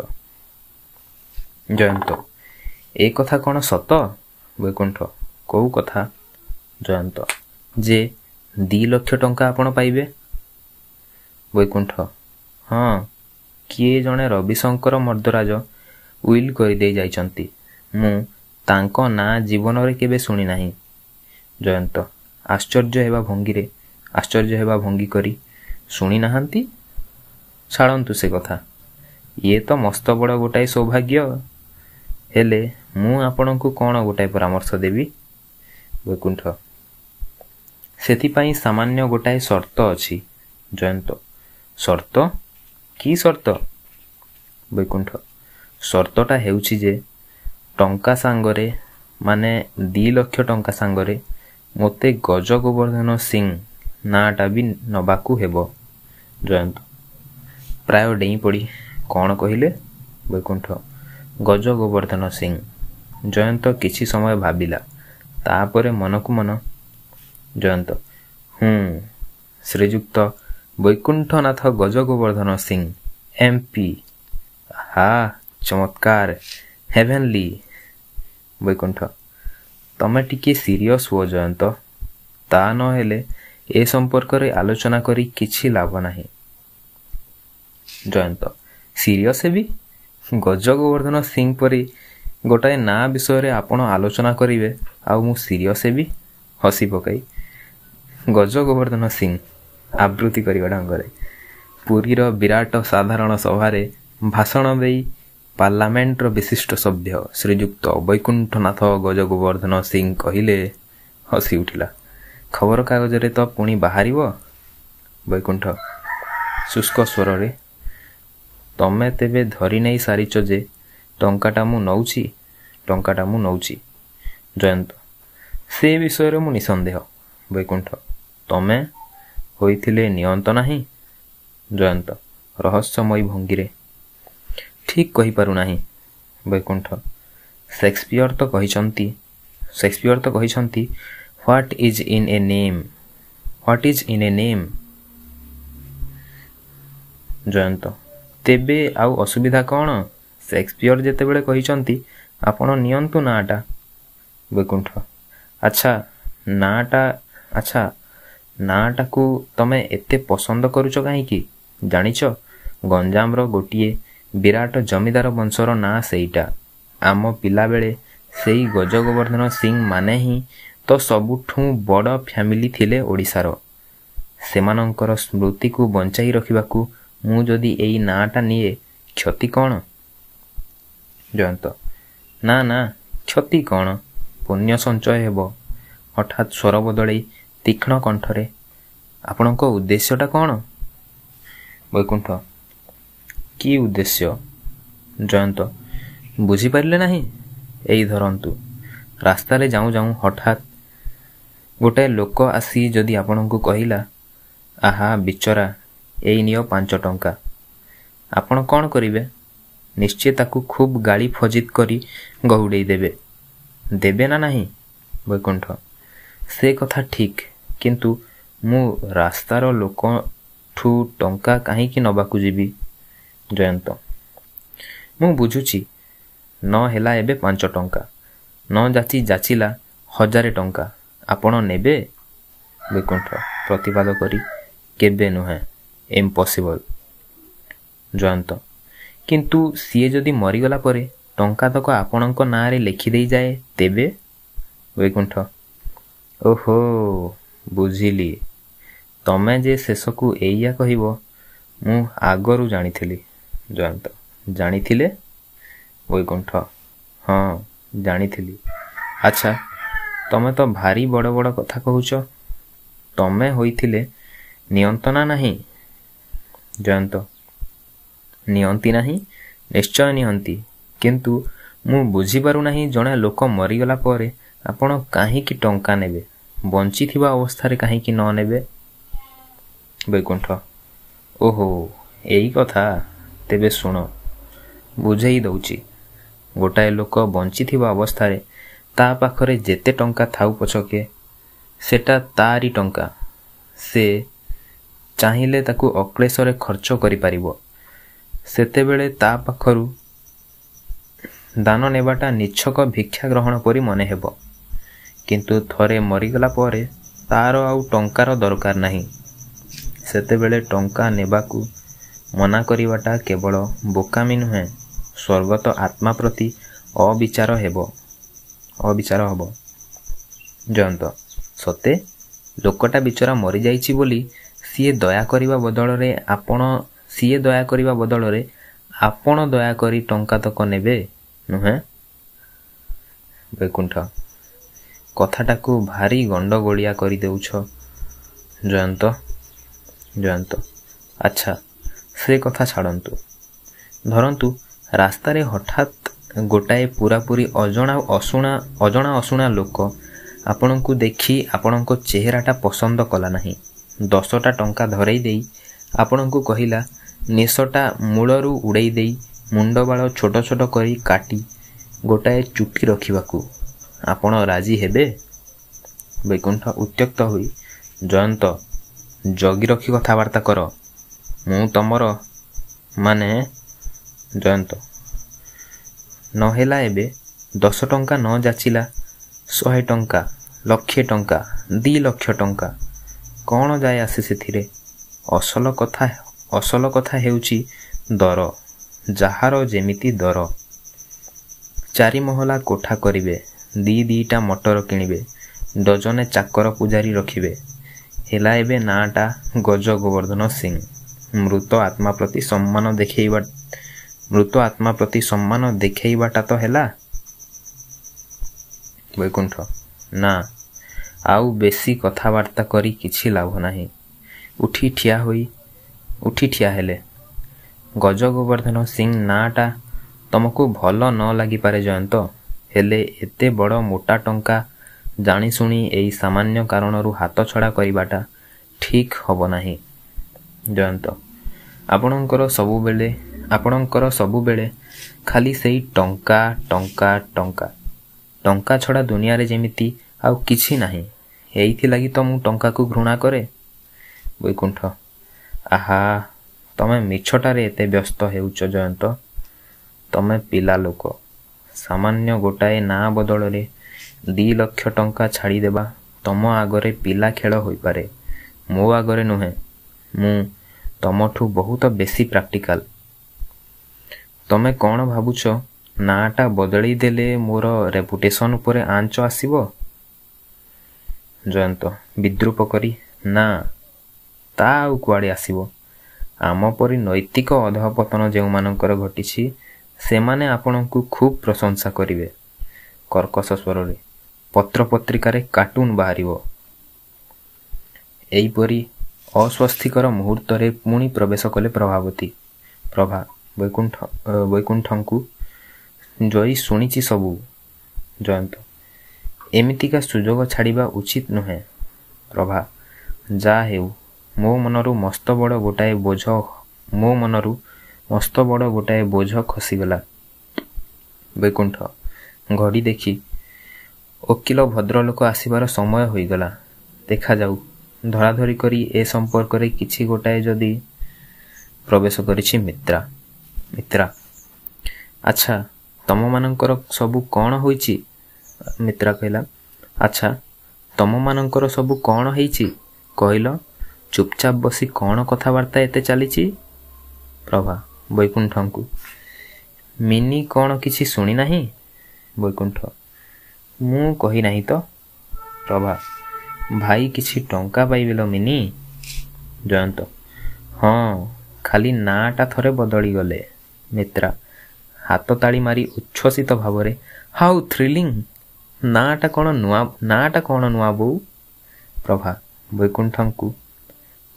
[SPEAKER 1] ଏ କଥା କ'ଣ ସତ? ବୈକୁଣ୍ଠ କୋଉ କଥା? ଜୟନ୍ତ ଯେ 2 ଲକ୍ଷ ଟଙ୍କା ଆପଣ ପାଇବେ। ବୈକୁଣ୍ଠ ହଁ, କିଏ ଜଣେ ରବିଶଙ୍କର ମର୍ଦ୍ଦରାଜ ଉଇଲ୍ କରିଦେଇ ଯାଇଛନ୍ତି। ମୁଁ ତାଙ୍କ ନାଁ ଜୀବନରେ କେବେ ଶୁଣି ନାହିଁ। ଜୟନ୍ତ ଆଶ୍ଚର୍ଯ୍ୟ ହେବା ଭଙ୍ଗୀ କରି, ଶୁଣି ନାହାନ୍ତି? ଛାଡ଼ନ୍ତୁ ସେ କଥା। ଇଏ ତ ମସ୍ତ ବଡ଼ ଗୋଟାଏ ସୌଭାଗ୍ୟ। ହେଲେ ମୁଁ ଆପଣଙ୍କୁ କ'ଣ ଗୋଟାଏ ପରାମର୍ଶ ଦେବି? ବୈକୁଣ୍ଠ ସେଥିପାଇଁ ସାମାନ୍ୟ ଗୋଟାଏ ସର୍ତ୍ତ ଅଛି। ଜୟନ୍ତ ସର୍ତ୍ତ? କି ସର୍ତ୍ତ? ବୈକୁଣ୍ଠ ସର୍ତ୍ତଟା ହେଉଛି ଯେ ଟଙ୍କା ସାଙ୍ଗରେ, ମାନେ 2 ଲକ୍ଷ ଟଙ୍କା ସାଙ୍ଗରେ ମୋତେ ଗଜଗୋବର୍ଦ୍ଧନ ସିଂ ନାଁଟା ବି ନେବାକୁ ହେବ। ଜୟନ୍ତ ପ୍ରାୟ ଡେଇଁପଡ଼ି, କ'ଣ କହିଲେ? ବୈକୁଣ୍ଠ ଗଜଗୋବର୍ଦ୍ଧନ ସିଂ। ଜୟନ୍ତ କିଛି ସମୟ ଭାବିଲା, ତାପରେ ମନକୁ ମନ, ଜୟନ୍ତ ଶ୍ରୀଯୁକ୍ତ ବୈକୁଣ୍ଠନାଥ ଗଜଗୋବର୍ଦ୍ଧନ ସିଂ, MP। ହା, ଚମତ୍କାର, ହେଭେନଲି। ବୈକୁଣ୍ଠ ତମେ ଟିକିଏ ସିରିୟସ୍ ହୁଅ ଜୟନ୍ତ। ତା ନ ହେଲେ ଏ ସମ୍ପର୍କରେ ଆଲୋଚନା କରି କିଛି ଲାଭ ନାହିଁ। ଜୟନ୍ତ ସିରିୟସ୍ ହେବି? ଗଜଗୋବର୍ଦ୍ଧନ ସିଂ ପରି ଗୋଟାଏ ନାଁ ବିଷୟରେ ଆପଣ ଆଲୋଚନା କରିବେ, ଆଉ ମୁଁ ସିରିୟସ୍ ହେବି? ହସି ପକାଇ ଗଜଗୋବର୍ଦ୍ଧନ ସିଂ ଆବୃତ୍ତି କରିବା ଢଙ୍ଗରେ ପୁରୀର ବିରାଟ ସାଧାରଣ ସଭାରେ ଭାଷଣ ଦେଇ ପାର୍ଲାମେଣ୍ଟର ବିଶିଷ୍ଟ ସଭ୍ୟ ଶ୍ରୀଯୁକ୍ତ ବୈକୁଣ୍ଠନାଥ ଗଜଗୋବର୍ଦ୍ଧନ ସିଂ କହିଲେ। ହସି ଉଠିଲା। ଖବରକାଗଜରେ ତ ପୁଣି ବାହାରିବ। ବୈକୁଣ୍ଠ ଶୁଷ୍କ ସ୍ୱରରେ, ତମେ ତେବେ ଧରି ନେଇ ସାରିଛ ଯେ ଟଙ୍କାଟା ମୁଁ ନେଉଛି। ଜୟନ୍ତ ସେ ବିଷୟରେ ମୁଁ ନିଃସନ୍ଦେହ। ବୈକୁଣ୍ଠ ତମେ ହୋଇଥିଲେ ନିଅନ୍ତ ନାହିଁ? ଜୟନ୍ତ ରହସ୍ୟମୟୀ ଭଙ୍ଗୀରେ ଠିକ୍ କହିପାରୁନାହିଁ। ବୈକୁଣ୍ଠ ସେକ୍ସପିୟର ତ କହିଛନ୍ତି what is in a name. What is in a name? Jayanta ତେବେ ଆଉ ଅସୁବିଧା କ'ଣ? ସେକ୍ସପିୟର ଯେତେବେଳେ କହିଛନ୍ତି ଆପଣ ନିଅନ୍ତୁ ନାଁଟା। ବୈକୁଣ୍ଠ ଆଚ୍ଛା ନାଁଟାକୁ ତମେ ଏତେ ପସନ୍ଦ କରୁଛ କାହିଁକି? ଜାଣିଛ ଗଞ୍ଜାମର ଗୋଟିଏ ବିରାଟ ଜମିଦାର ବଂଶର ନାଁ ସେଇଟା। ଆମ ପିଲାବେଳେ ସେଇ ଗଜଗୋବର୍ଦ୍ଧନ ସିଂ ମାନେ ହିଁ ତ ସବୁଠୁ ବଡ଼ ଫ୍ୟାମିଲି ଥିଲେ ଓଡ଼ିଶାର। ସେମାନଙ୍କର ସ୍ମୃତିକୁ ବଞ୍ଚାଇ ରଖିବାକୁ ମୁଁ ଯଦି ଏଇ ନାଁଟା ନିଏ କ୍ଷତି କ'ଣ? ଜୟନ୍ତ ନା କ୍ଷତି କ'ଣ? ପୁଣ୍ୟ ସଞ୍ଚୟ ହେବ। ହଠାତ୍ ସ୍ୱର ବଦଳେଇ ତୀକ୍ଷ୍ଣ କଣ୍ଠରେ ଆପଣଙ୍କ ଉଦ୍ଦେଶ୍ୟଟା କ'ଣ? ବୈକୁଣ୍ଠ କି ଉଦ୍ଦେଶ୍ୟ? ଜୟନ୍ତ ବୁଝିପାରିଲେ ନାହିଁ? ଏଇ ଧରନ୍ତୁ ରାସ୍ତାରେ ଯାଉଁ ଯାଉଁ ହଠାତ୍ ଗୋଟାଏ ଲୋକ ଆସି ଯଦି ଆପଣଙ୍କୁ କହିଲା ଆହା ବିଚରା ଏଇ ନିଅ 5 ଟଙ୍କା, ଆପଣ କ'ଣ କରିବେ? ନିଶ୍ଚୟ ତାକୁ ଖୁବ୍ ଗାଳି ଫଜିତ୍ କରି ଗଉଡ଼େଇ ଦେବେ ନା ନାହିଁ? ବୈକୁଣ୍ଠ ସେ କଥା ଠିକ୍, କିନ୍ତୁ ମୁଁ ରାସ୍ତାର ଲୋକଠୁ ଟଙ୍କା କାହିଁକି ନେବାକୁ ଯିବି? ଜୟନ୍ତ ମୁଁ ବୁଝୁଛି, ନ ହେଲା ଏବେ 5 ଟଙ୍କା, ନ ଯାଚିଲା 1000 ଟଙ୍କା ଆପଣ ନେବେ? ବୈକୁଣ୍ଠ ପ୍ରତିବାଦ କରି କେବେ ନୁହେଁ, ଇମ୍ପସିବଲ୍। ଜୟନ୍ତ କିନ୍ତୁ ସିଏ ଯଦି ମରିଗଲା ପରେ ଟଙ୍କାତକ ଆପଣଙ୍କ ନାଁରେ ଲେଖିଦେଇଯାଏ ତେବେ? ବୈକୁଣ୍ଠ ଓହୋ ବୁଝିଲି, ତମେ ଯେ ଶେଷକୁ ଏଇଆ କହିବ ମୁଁ ଆଗରୁ ଜାଣିଥିଲି। ଜୟନ୍ତ ଜାଣିଥିଲେ? ବୈକୁଣ୍ଠ ହଁ ଜାଣିଥିଲି। ଆଚ୍ଛା ତମେ ତ ଭାରି ବଡ଼ ବଡ଼ କଥା କହୁଛ। ତମେ ହୋଇଥିଲେ ନିଅନ୍ତ ନା ନାହିଁ? ଜୟନ୍ତ ନିଅନ୍ତି ନାହିଁ? ନିଶ୍ଚୟ ନିଅନ୍ତି, କିନ୍ତୁ ମୁଁ ବୁଝିପାରୁନାହିଁ ଜଣେ ଲୋକ ମରିଗଲା ପରେ ଆପଣ କାହିଁକି ଟଙ୍କା ନେବେ? ବଞ୍ଚିଥିବା ଅବସ୍ଥାରେ କାହିଁକି ନ ନେବେ? ବୈକୁଣ୍ଠ ଓହୋ ଏଇ କଥା, ତେବେ ଶୁଣ ବୁଝେଇ ଦଉଛି। ଗୋଟାଏ ଲୋକ ବଞ୍ଚିଥିବା ଅବସ୍ଥାରେ ତା ପାଖରେ ଯେତେ ଟଙ୍କା ଥାଉ ପଛକେ ସେଟା ତାରି ଟଙ୍କା। ସେ ଚାହିଁଲେ ତାକୁ ଅକ୍ଳେଶରେ ଖର୍ଚ୍ଚ କରିପାରିବ। ସେତେବେଳେ ତା ପାଖରୁ ଦାନ ନେବାଟା ନିଛକ ଭିକ୍ଷା ଗ୍ରହଣ ପରି ମନେ ହେବ। କିନ୍ତୁ ଥରେ ମରିଗଲା ପରେ ତାର ଆଉ ଟଙ୍କାର ଦରକାର ନାହିଁ। ସେତେବେଳେ ଟଙ୍କା ନେବାକୁ ମନା କରିବାଟା କେବଳ ବୋକାମି ନୁହେଁ, ସ୍ୱର୍ଗତ ଆତ୍ମା ପ୍ରତି ଅବିଚାର ହେବ। ଜୟନ୍ତ ସତେ? ଲୋକଟା ବିଚରା ମରିଯାଇଛି ବୋଲି ସିଏ ଦୟା କରିବା ବଦଳରେ ଆପଣ ଦୟାକରି ଟଙ୍କାତକ ନେବେ ନୁହେଁ? ବୈକୁଣ୍ଠ କଥାଟାକୁ ଭାରି ଗଣ୍ଡଗୋଳିଆ କରିଦେଉଛ ଜୟନ୍ତ। ଆଚ୍ଛା ସେ କଥା ଛାଡ଼ନ୍ତୁ। ଧରନ୍ତୁ ରାସ୍ତାରେ ହଠାତ୍ ଗୋଟାଏ ପୂରାପୂରି ଅଜଣା ଅଶୁଣା ଲୋକ ଆପଣଙ୍କୁ ଦେଖି ଆପଣଙ୍କ ଚେହେରାଟା ପସନ୍ଦ କଲା ନାହିଁ। 10ଟା ଟଙ୍କା ଧରେଇ ଦେଇ ଆପଣଙ୍କୁ କହିଲା ନିଶଟା ମୂଳରୁ ଉଡ଼େଇ ଦେଇ ମୁଣ୍ଡବାଳ ଛୋଟ ଛୋଟ କରି କାଟି ଗୋଟାଏ ଚୁଟି ରଖିବାକୁ ଆପଣ ରାଜି ହେବେ? ବୈକୁଣ୍ଠ ଉତ୍ତ୍ୟକ୍ତ ହୋଇ ଜୟନ୍ତ ଜଗି ରଖି କଥାବାର୍ତ୍ତା କର, ମୁଁ ତମର ଜୟନ୍ତ ନ ହେଲା ଏବେ 10 ଟଙ୍କା ନ ଯାଚିଲା 100 ଟଙ୍କା, 1,00,000 ଟଙ୍କା, 2,00,000 ଟଙ୍କା, କ'ଣ ଯାଏ ଆସେ ସେଥିରେ? ଅସଲ କଥା ହେଉଛି ଦର, ଯାହାର ଯେମିତି ଦର। 4 ମହଲା କୋଠା କରିବେ, 2ଟା ମଟର କିଣିବେ, ଡଜନେ ଚାକର ପୂଜାରୀ ରଖିବେ। ହେଲା ଏବେ ନାଁଟା ଗଜଗୋବର୍ଦ୍ଧନ ସିଂ। ମୃତ ଆତ୍ମା ପ୍ରତି ସମ୍ମାନ ଦେଖେଇବାଟା ତ ହେଲା। ବୈକୁଣ୍ଠ ନା, ଆଉ ବେଶୀ କଥାବାର୍ତ୍ତା କରି କିଛି ଲାଭ ନାହିଁ। ଉଠି ଠିଆ ହେଲେ। ଗଜଗୋବର୍ଦ୍ଧନ ସିଂ ନାଁଟା ତମକୁ ଭଲ ନ ଲାଗିପାରେ ଜୟନ୍ତ, ହେଲେ ଏତେ ବଡ଼ ମୋଟା ଟଙ୍କା ଜାଣିଶୁଣି ଏଇ ସାମାନ୍ୟ କାରଣରୁ ହାତ ଛଡ଼ା କରିବାଟା ଠିକ୍ ହେବ ନାହିଁ। ଜୟନ୍ତ, ଆପଣଙ୍କର ସବୁବେଳେ ଖାଲି ସେଇ ଟଙ୍କା ଟଙ୍କା ଟଙ୍କା ଟଙ୍କା ଛଡ଼ା ଦୁନିଆରେ ଯେମିତି ଆଉ କିଛି ନାହିଁ। ଏଇଥିଲାଗି ତ ମୁଁ ଟଙ୍କାକୁ ଘୃଣା କରେ। ବୈକୁଣ୍ଠ, ଆହା, ତମେ ମିଛଟାରେ ଏତେ ବ୍ୟସ୍ତ ହେଉଛ ଜୟନ୍ତ। ତମେ ପିଲା ଲୋକ। ସାମାନ୍ୟ ଗୋଟାଏ ନାଁ ବଦଳରେ 2 ଲକ୍ଷ ଟଙ୍କା ଛାଡ଼ିଦେବା ତମ ଆଗରେ ପିଲା ଖେଳ ହୋଇପାରେ, ମୋ ଆଗରେ ନୁହେଁ। ମୁଁ ତମଠୁ ବହୁତ ବେଶୀ ପ୍ରାକ୍ଟିକାଲ। ତମେ କ'ଣ ଭାବୁଛ ନାଁଟା ବଦଳେଇ ଦେଲେ ମୋର ରେପୁଟେସନ୍ ଉପରେ ଆଞ୍ଚ ଆସିବ? ଜୟନ୍ତ ବିଦ୍ରୂପ କରି, ନା, ତା ଆଉ କୁଆଡ଼େ ଆସିବ। ଆମ ପରି ନୈତିକ ଅଧଃପତନ ଯେଉଁମାନଙ୍କର ଘଟିଛି ସେମାନେ ଆପଣଙ୍କୁ ଖୁବ୍ ପ୍ରଶଂସା କରିବେ। କର୍କଶ ସ୍ୱରରେ, ପତ୍ରପତ୍ରିକାରେ କାର୍ଟୁନ ବାହାରିବ। ଏଇପରି ଅସ୍ୱସ୍ତିକର ମୁହୂର୍ତ୍ତରେ ପୁଣି ପ୍ରବେଶ କଲେ ପ୍ରଭାବତୀ। ପ୍ରଭା ବୈକୁଣ୍ଠଙ୍କୁ ଜୟୀ ଶୁଣିଛି ସବୁ। ଜୟନ୍ତ, ଏମିତିକା ସୁଯୋଗ ଛାଡ଼ିବା ଉଚିତ ନୁହେଁ। ପ୍ରଭା, ଯାହା ହେଉ ମୋ ମନରୁ ମସ୍ତ ବଡ଼ ଗୋଟାଏ ବୋଝ ଖସିଗଲା। ବୈକୁଣ୍ଠ ଘଡ଼ି ଦେଖି, ଓକିଲ ଭଦ୍ରଲୋକ ଆସିବାର ସମୟ ହୋଇଗଲା। ଦେଖାଯାଉ, ଧରାଧରି କରି ଏ ସମ୍ପର୍କରେ କିଛି ଗୋଟାଏ ଯଦି। ପ୍ରବେଶ କରିଛି ମିତ୍ରା। ଆଚ୍ଛା, ତମମାନଙ୍କର ସବୁ କ'ଣ ହୋଇଛି? ମିତ୍ରା କହିଲା, ଆଚ୍ଛା, ତମମାନଙ୍କର ସବୁ କ'ଣ ହେଇଛି କହିଲ? ଚୁପଚାପ ବସି କ'ଣ କଥାବାର୍ତ୍ତା ଏତେ ଚାଲିଛି? ପ୍ରଭା ବୈକୁଣ୍ଠଙ୍କୁ, ମିନି କ'ଣ କିଛି ଶୁଣି ନାହିଁ? ବୈକୁଣ୍ଠ, ମୁଁ କହି ନାହିଁ ତ। ପ୍ରଭା, ଭାଇ କିଛି ଟଙ୍କା ପାଇବେଲ ମିନି? ଜୟନ୍ତ, ହଁ, ଖାଲି ନାଁଟା ଥରେ ବଦଳିଗଲେ। ମିତ୍ରା ହାତ ତାଳି ମାରି ଉଚ୍ଛ୍ୱସିତ ଭାବରେ, ହାଉ ଥ୍ରିଲିଂ! ନାଁଟା କ'ଣ ନୂଆ ବୋଉ? ପ୍ରଭା ବୈକୁଣ୍ଠଙ୍କୁ,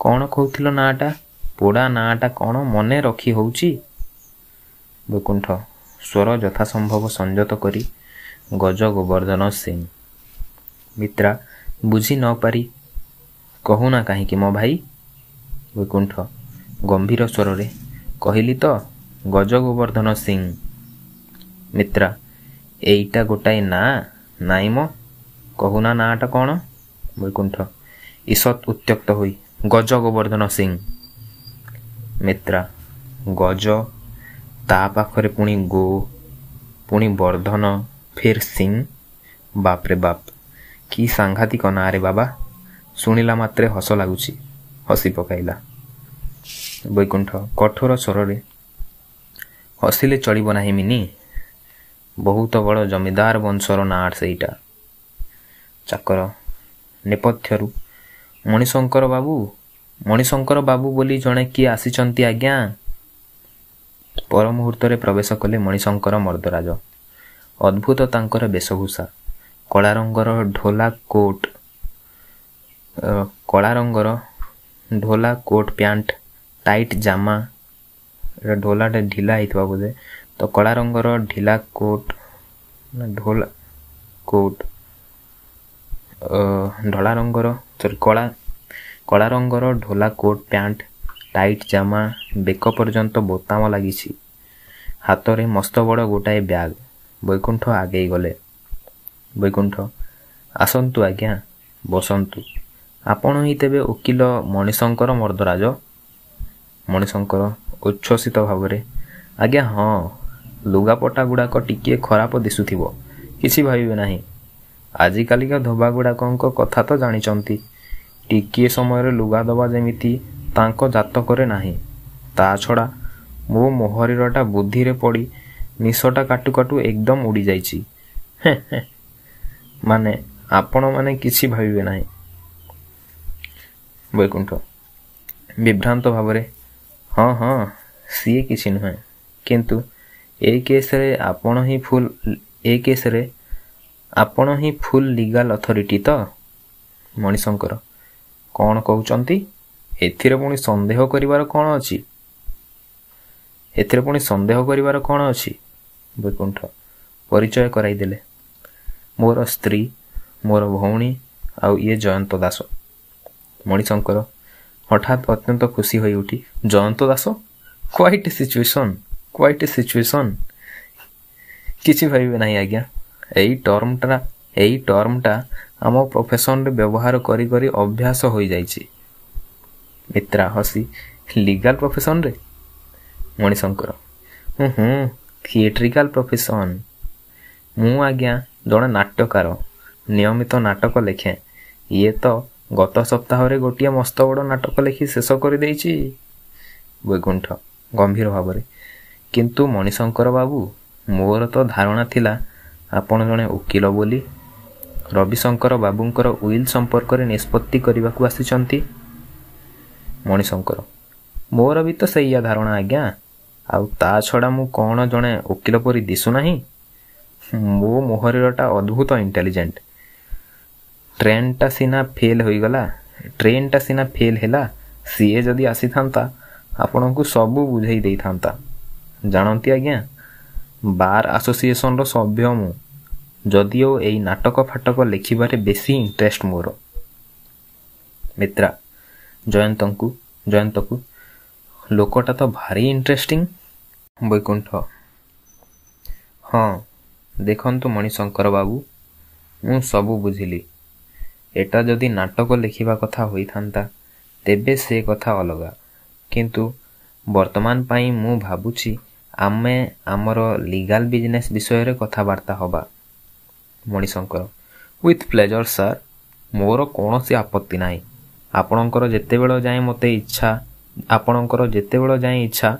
[SPEAKER 1] କ'ଣ କହୁଥିଲ ନାଁଟା? ପୋଡ଼ା ନାଁଟା କ'ଣ ମନେ ରଖି ହେଉଛି? ବୈକୁଣ୍ଠ ସ୍ୱର ଯଥାସମ୍ଭବ ସଂଯତ କରି, ଗଜ ଗୋବର୍ଦ୍ଧନ ସିଂ। ମିତ୍ରା ବୁଝି ନ ପାରି, କହୁନା କାହିଁକି ମୋ ଭାଇ? ବୈକୁଣ୍ଠ ଗମ୍ଭୀର ସ୍ୱରରେ, କହିଲି ତ, ଗଜ ଗୋବର୍ଦ୍ଧନ ସିଂ। ମିତ୍ରା, ଏଇଟା ଗୋଟାଏ ନାଁ? ନାଇଁ ମ, କହୁନା ନାଁଟା କ'ଣ? ବୈକୁଣ୍ଠ ଈଷତ୍ ଉତ୍ତ୍ୟକ୍ତ ହୋଇ, ଗଜ ଗୋବର୍ଦ୍ଧନ ସିଂ। ମିତ୍ରା ଗଜ, ତା ପାଖରେ ପୁଣି ଗୋ, ପୁଣି ବର୍ଦ୍ଧନ, ଫେର୍ ସିଂ। ବାପ୍ରେ ବାପ୍, କି ସାଂଘାତିକ ନାଁ ରେ ବାବା। ଶୁଣିଲା ମାତ୍ରେ ହସ ଲାଗୁଛି। ହସି ପକାଇଲା। ବୈକୁଣ୍ଠ କଠୋର ସ୍ୱରରେ, ହସିଲେ ଚଳିବ ନାହିଁ ମିନି। ବହୁତ ବଡ଼ ଜମିଦାର ବଂଶର ନାଁ ସେଇଟା। ଚାକର ନେପଥ୍ୟରୁ, ମଣିଶଙ୍କର ବାବୁ ବୋଲି ଜଣେ କିଏ ଆସିଛନ୍ତି ଆଜ୍ଞା। ପର ମୁହୂର୍ତ୍ତରେ ପ୍ରବେଶ କଲେ ମଣିଶଙ୍କର ମର୍ଦ୍ଦରାଜ। ଅଦ୍ଭୁତ ତାଙ୍କର ବେଶଭୂଷା। କଳା ରଙ୍ଗର ଢୋଲା କୋଟ୍ ପ୍ୟାଣ୍ଟ, ଟାଇଟ୍ ଜାମା, ଢୋଲାଟା ଢିଲା ହେଇଥିବା ବୋଧେ, ତ କଳା ରଙ୍ଗର ଢୋଲା କୋଟ୍ କଳା ରଙ୍ଗର ଢୋଲା କୋଟ୍ ପ୍ୟାଣ୍ଟ, ଟାଇଟ୍ ଜାମା, ବେକ ପର୍ଯ୍ୟନ୍ତ ବୋତାମ ଲାଗିଛି। ହାତରେ ମସ୍ତ ବଡ଼ ଗୋଟାଏ ବ୍ୟାଗ୍। ବୈକୁଣ୍ଠ ଆଗେଇ ଗଲେ। ବୈକୁଣ୍ଠ, ଆସନ୍ତୁ ଆଜ୍ଞା, ବସନ୍ତୁ। ଆପଣ ହିଁ ତେବେ ଓକିଲ ମଣିଶଙ୍କର ମର୍ଦ୍ଦରାଜ? ମଣିଶଙ୍କର ଉଚ୍ଛ୍ୱସିତ ଭାବରେ, ଆଜ୍ଞା ହଁ। ଲୁଗାପଟା ଗୁଡ଼ାକ ଟିକିଏ ଖରାପ ଦିଶୁଥିବ, କିଛି ଭାବିବେ ନାହିଁ। ଆଜିକାଲିକା ଧୋବାଗୁଡ଼ାକଙ୍କ କଥା ତ ଜାଣିଛନ୍ତି। ଟିକିଏ ସମୟରେ ଲୁଗା ଦବା ଯେମିତି ତାଙ୍କ ଜାତକରେ ନାହିଁ। ତା ଛଡ଼ା ମୋ ମୋହରିରଟା ବୁଦ୍ଧିରେ ପଡ଼ି ନିଶଟା କାଟୁ କାଟୁ ଏକଦମ୍ ଉଡ଼ିଯାଇଛି। ମାନେ ଆପଣମାନେ କିଛି ଭାବିବେ ନାହିଁ। ବୈକୁଣ୍ଠ ବିଭ୍ରାନ୍ତ ଭାବରେ, ହଁ, ସିଏ କିଛି ନୁହେଁ, କିନ୍ତୁ ଏ କେସରେ ଆପଣ ହିଁ ଫୁଲ୍ ଲିଗାଲ ଅଥରିଟି ତ? ମଣିଶଙ୍କର, କ'ଣ କହୁଛନ୍ତି? ଏଥିରେ ପୁଣି ସନ୍ଦେହ କରିବାର କ'ଣ ଅଛି? ବୈକୁଣ୍ଠ ପରିଚୟ କରାଇଦେଲେ। ମୋର ସ୍ତ୍ରୀ, ମୋର ଭଉଣୀ ଆଉ ଇଏ ଜୟନ୍ତ ଦାସ। ମଣିଶଙ୍କର ହଠାତ୍ ଅତ୍ୟନ୍ତ ଖୁସି ହୋଇ ଉଠି, ଜୟନ୍ତ ଦାସ? କ୍ୱାଇଟ୍ ଏ ସିଚୁଏସନ୍। କିଛି ଭାବିବେ ନାହିଁ ଆଜ୍ଞା, ଏଇ ଟର୍ମଟା ଆମ ପ୍ରଫେସନରେ ବ୍ୟବହାର କରି କରି ଅଭ୍ୟାସ ହୋଇଯାଇଛି। ମିତ୍ରା ହସି, ଲିଗାଲ ପ୍ରଫେସନରେ? ମଣିଶଙ୍କର ଥିଏଟ୍ରିକାଲ ପ୍ରଫେସନ୍। ମୁଁ ଆଜ୍ଞା ଜଣେ ନାଟ୍ୟକାର, ନିୟମିତ ନାଟକ ଲେଖେ। ଇଏ ତ ଗତ ସପ୍ତାହରେ ଗୋଟିଏ ମସ୍ତ ବଡ଼ ନାଟକ ଲେଖି ଶେଷ କରିଦେଇଛି। ବୈକୁଣ୍ଠ ଗମ୍ଭୀର ଭାବରେ, କିନ୍ତୁ ମଣିଶଙ୍କର ବାବୁ, ମୋର ତ ଧାରଣା ଥିଲା ଆପଣ ଜଣେ ଓକିଲ ବୋଲି। ରବିଶଙ୍କର ବାବୁଙ୍କର ଉଇଲ୍ ସମ୍ପର୍କରେ ନିଷ୍ପତ୍ତି କରିବାକୁ ଆସିଛନ୍ତି। ମଣିଶଙ୍କର ମୋର ବି ତ ସେଇଆ ଧାରଣା ଆଜ୍ଞା। ଆଉ ତା ଛଡ଼ା ମୁଁ କ'ଣ ଜଣେ ଓକିଲ ପରି ଦିଶୁନାହିଁ? ମୋ ମୋହରିରଟା ଅଦ୍ଭୁତ ଇଣ୍ଟେଲିଜେଣ୍ଟ। ଟ୍ରେନ୍ଟା ସିନା ଫେଲ୍ ହେଲା, ସିଏ ଯଦି ଆସିଥାନ୍ତା ଆପଣଙ୍କୁ ସବୁ ବୁଝେଇ ଦେଇଥାନ୍ତା। ଜାଣନ୍ତି ଆଜ୍ଞା, ବାର୍ ଆସୋସିଏସନର ସଭ୍ୟ ମୁଁ, ଯଦିଓ ଏଇ ନାଟକ ଫାଟକ ଲେଖିବାରେ ବେଶୀ ଇଣ୍ଟରେଷ୍ଟ ମୋର। ମିତ୍ରା ଜୟନ୍ତକୁ, ଲୋକଟା ତ ଭାରି ଇଣ୍ଟରେଷ୍ଟିଂ। ବୈକୁଣ୍ଠ ହଁ, ଦେଖନ୍ତୁ ମଣିଶଙ୍କର ବାବୁ, ମୁଁ ସବୁ ବୁଝିଲି। ଏଟା ଯଦି ନାଟକ ଲେଖିବା କଥା ହୋଇଥାନ୍ତା ତେବେ ସେ କଥା ଅଲଗା, କିନ୍ତୁ ବର୍ତ୍ତମାନ ପାଇଁ ମୁଁ ଭାବୁଛି ଆମେ ଆମର ଲିଗାଲ ବିଜନେସ୍ ବିଷୟରେ କଥାବାର୍ତ୍ତା ହେବା। ମଣିଶଙ୍କର ୱିଥ୍ ପ୍ଲେଜର ସାର୍, ମୋର କୌଣସି ଆପତ୍ତି ନାହିଁ। ଆପଣଙ୍କର ଯେତେବେଳ ଯାଏଁ ଇଚ୍ଛା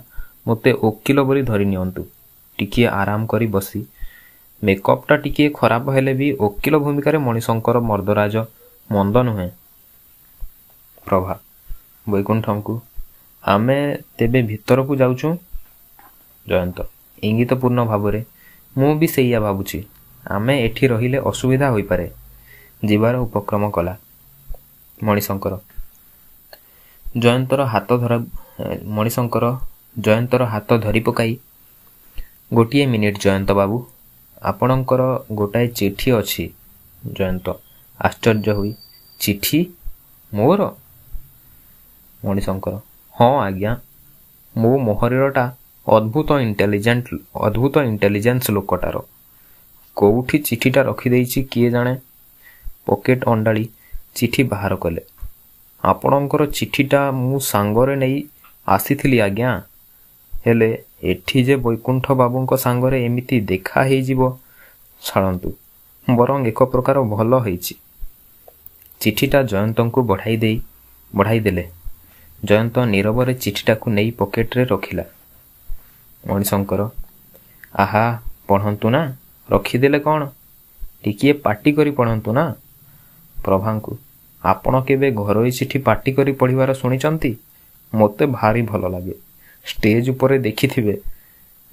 [SPEAKER 1] ମୋତେ ଓକିଲ ବୋଲି ଧରି ନିଅନ୍ତୁ। ଟିକିଏ ଆରାମ କରି ବସି, ମେକଅପ୍ଟା ଟିକିଏ ଖରାପ ହେଲେ ବି ଓକିଲ ଭୂମିକାରେ ମଣିଶଙ୍କର ମର୍ଦ୍ଦରାଜ ମନ୍ଦ ନୁହେଁ। ପ୍ରଭା ବୈକୁଣ୍ଠଙ୍କୁ, ଆମେ ତେବେ ଭିତରକୁ ଯାଉଛୁ? ଜୟନ୍ତ ଇଙ୍ଗିତପୂର୍ଣ୍ଣ ଭାବରେ, ମୁଁ ବି ସେଇଆ ଭାବୁଛି। ଆମେ ଏଠି ରହିଲେ ଅସୁବିଧା ହୋଇପାରେ। ଯିବାର ଉପକ୍ରମ କଲା। ମଣିଶଙ୍କର ଜୟନ୍ତର ହାତ ଧରି ପକାଇ, ଗୋଟିଏ ମିନିଟ୍ ଜୟନ୍ତ ବାବୁ, ଆପଣଙ୍କର ଗୋଟାଏ ଚିଠି ଅଛି। ଜୟନ୍ତ ଆଶ୍ଚର୍ଯ୍ୟ ହୋଇ, ଚିଠି? ମୋର? ମଣିଶଙ୍କର ହଁ ଆଜ୍ଞା, ମୋ ମୋହରିରଟା ଅଦ୍ଭୁତ ଇଣ୍ଟେଲିଜେନ୍ସ ଲୋକଟାର। କୋଉଠି ଚିଠିଟା ରଖିଦେଇଛି କିଏ ଜାଣେ। ପକେଟ ଅଣ୍ଡାଳି ଚିଠି ବାହାର କଲେ। ଆପଣଙ୍କର ଚିଠିଟା ମୁଁ ସାଙ୍ଗରେ ନେଇ ଆସିଥିଲି ଆଜ୍ଞା, ହେଲେ ଏଠି ଯେ ବୈକୁଣ୍ଠ ବାବୁଙ୍କ ସାଙ୍ଗରେ ଏମିତି ଦେଖା ହେଇଯିବ, ଛାଡ଼ନ୍ତୁ, ବରଂ ଏକ ପ୍ରକାର ଭଲ ହେଇଛି। ଚିଠିଟା ଜୟନ୍ତଙ୍କୁ ବଢ଼ାଇ ଦେଲେ। ଜୟନ୍ତ ନୀରବରେ ଚିଠିଟାକୁ ନେଇ ପକେଟରେ ରଖିଲା। ମଣିଶଙ୍କର ଆହା, ପଢ଼ନ୍ତୁ ନା, ରଖିଦେଲେ କ'ଣ, ଟିକିଏ ପାଟି କରି ପଢ଼ନ୍ତୁ ନା। ପ୍ରଭାଙ୍କୁ, ଆପଣ କେବେ ଘରୋଇ ଚିଠି ପାଟି କରି ପଢ଼ିବାର ଶୁଣିଛନ୍ତି? ମୋତେ ଭାରି ଭଲ ଲାଗେ। ଷ୍ଟେଜ୍ ଉପରେ ଦେଖିଥିବେ,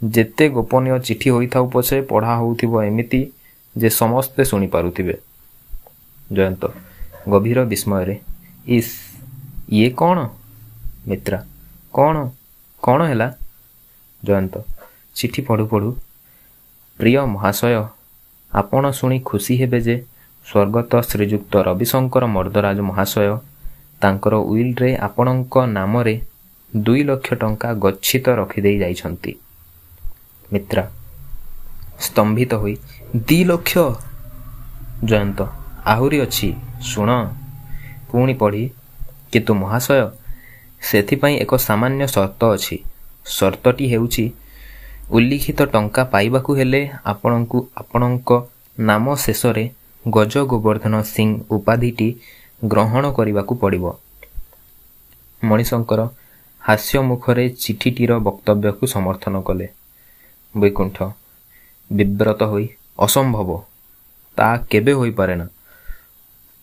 [SPEAKER 1] ଯେତେ ଗୋପନୀୟ ଚିଠି ହୋଇଥାଉ ପଛେ ପଢ଼ା ହେଉଥିବ ଏମିତି ଯେ ସମସ୍ତେ ଶୁଣିପାରୁଥିବେ। ଜୟନ୍ତ ଗଭୀର ବିସ୍ମୟରେ, ଇସ୍, ଇଏ କ'ଣ? ମିତ୍ରା କ'ଣ ହେଲା? ଜୟନ୍ତ ଚିଠି ପଢ଼ୁ ପଢ଼ୁ, ପ୍ରିୟ ମହାଶୟ, ଆପଣ ଶୁଣି ଖୁସି ହେବେ ଯେ ସ୍ୱର୍ଗତ ଶ୍ରୀଯୁକ୍ତ ରବିଶଙ୍କର ମର୍ଦ୍ଦରାଜ ମହାଶୟ ତାଙ୍କର ଉଇଲ୍ରେ ଆପଣଙ୍କ ନାମରେ 2 ଲକ୍ଷ ଟଙ୍କା ଗଚ୍ଛିତ ରଖିଦେଇ ଯାଇଛନ୍ତି। ମିତ୍ରା ସ୍ତମ୍ଭିତ ହୋଇ, 2 ଲକ୍ଷ? ଜୟନ୍ତ ଆହୁରି ଅଛି, ଶୁଣ। ପୁଣି ପଢ଼ି, କିନ୍ତୁ ମହାଶୟ, ସେଥିପାଇଁ ଏକ ସାମାନ୍ୟ ସର୍ତ୍ତ ଅଛି। ସର୍ତ୍ତଟି ହେଉଛି, ଉଲ୍ଲିଖିତ ଟଙ୍କା ପାଇବାକୁ ହେଲେ ଆପଣଙ୍କୁ ଆପଣଙ୍କ ନାମ ଶେଷରେ ଗଜ ଗୋବର୍ଦ୍ଧନ ସିଂ ଉପାଧିଟି ଗ୍ରହଣ କରିବାକୁ ପଡ଼ିବ। ମଣିଶଙ୍କର ହାସ୍ୟ ମୁଖରେ ଚିଠିଟିର ବକ୍ତବ୍ୟକୁ ସମର୍ଥନ କଲେ। ବୈକୁଣ୍ଠ ବିବ୍ରତ ହୋଇ, ଅସମ୍ଭବ, ତା କେବେ ହୋଇପାରେ ନା।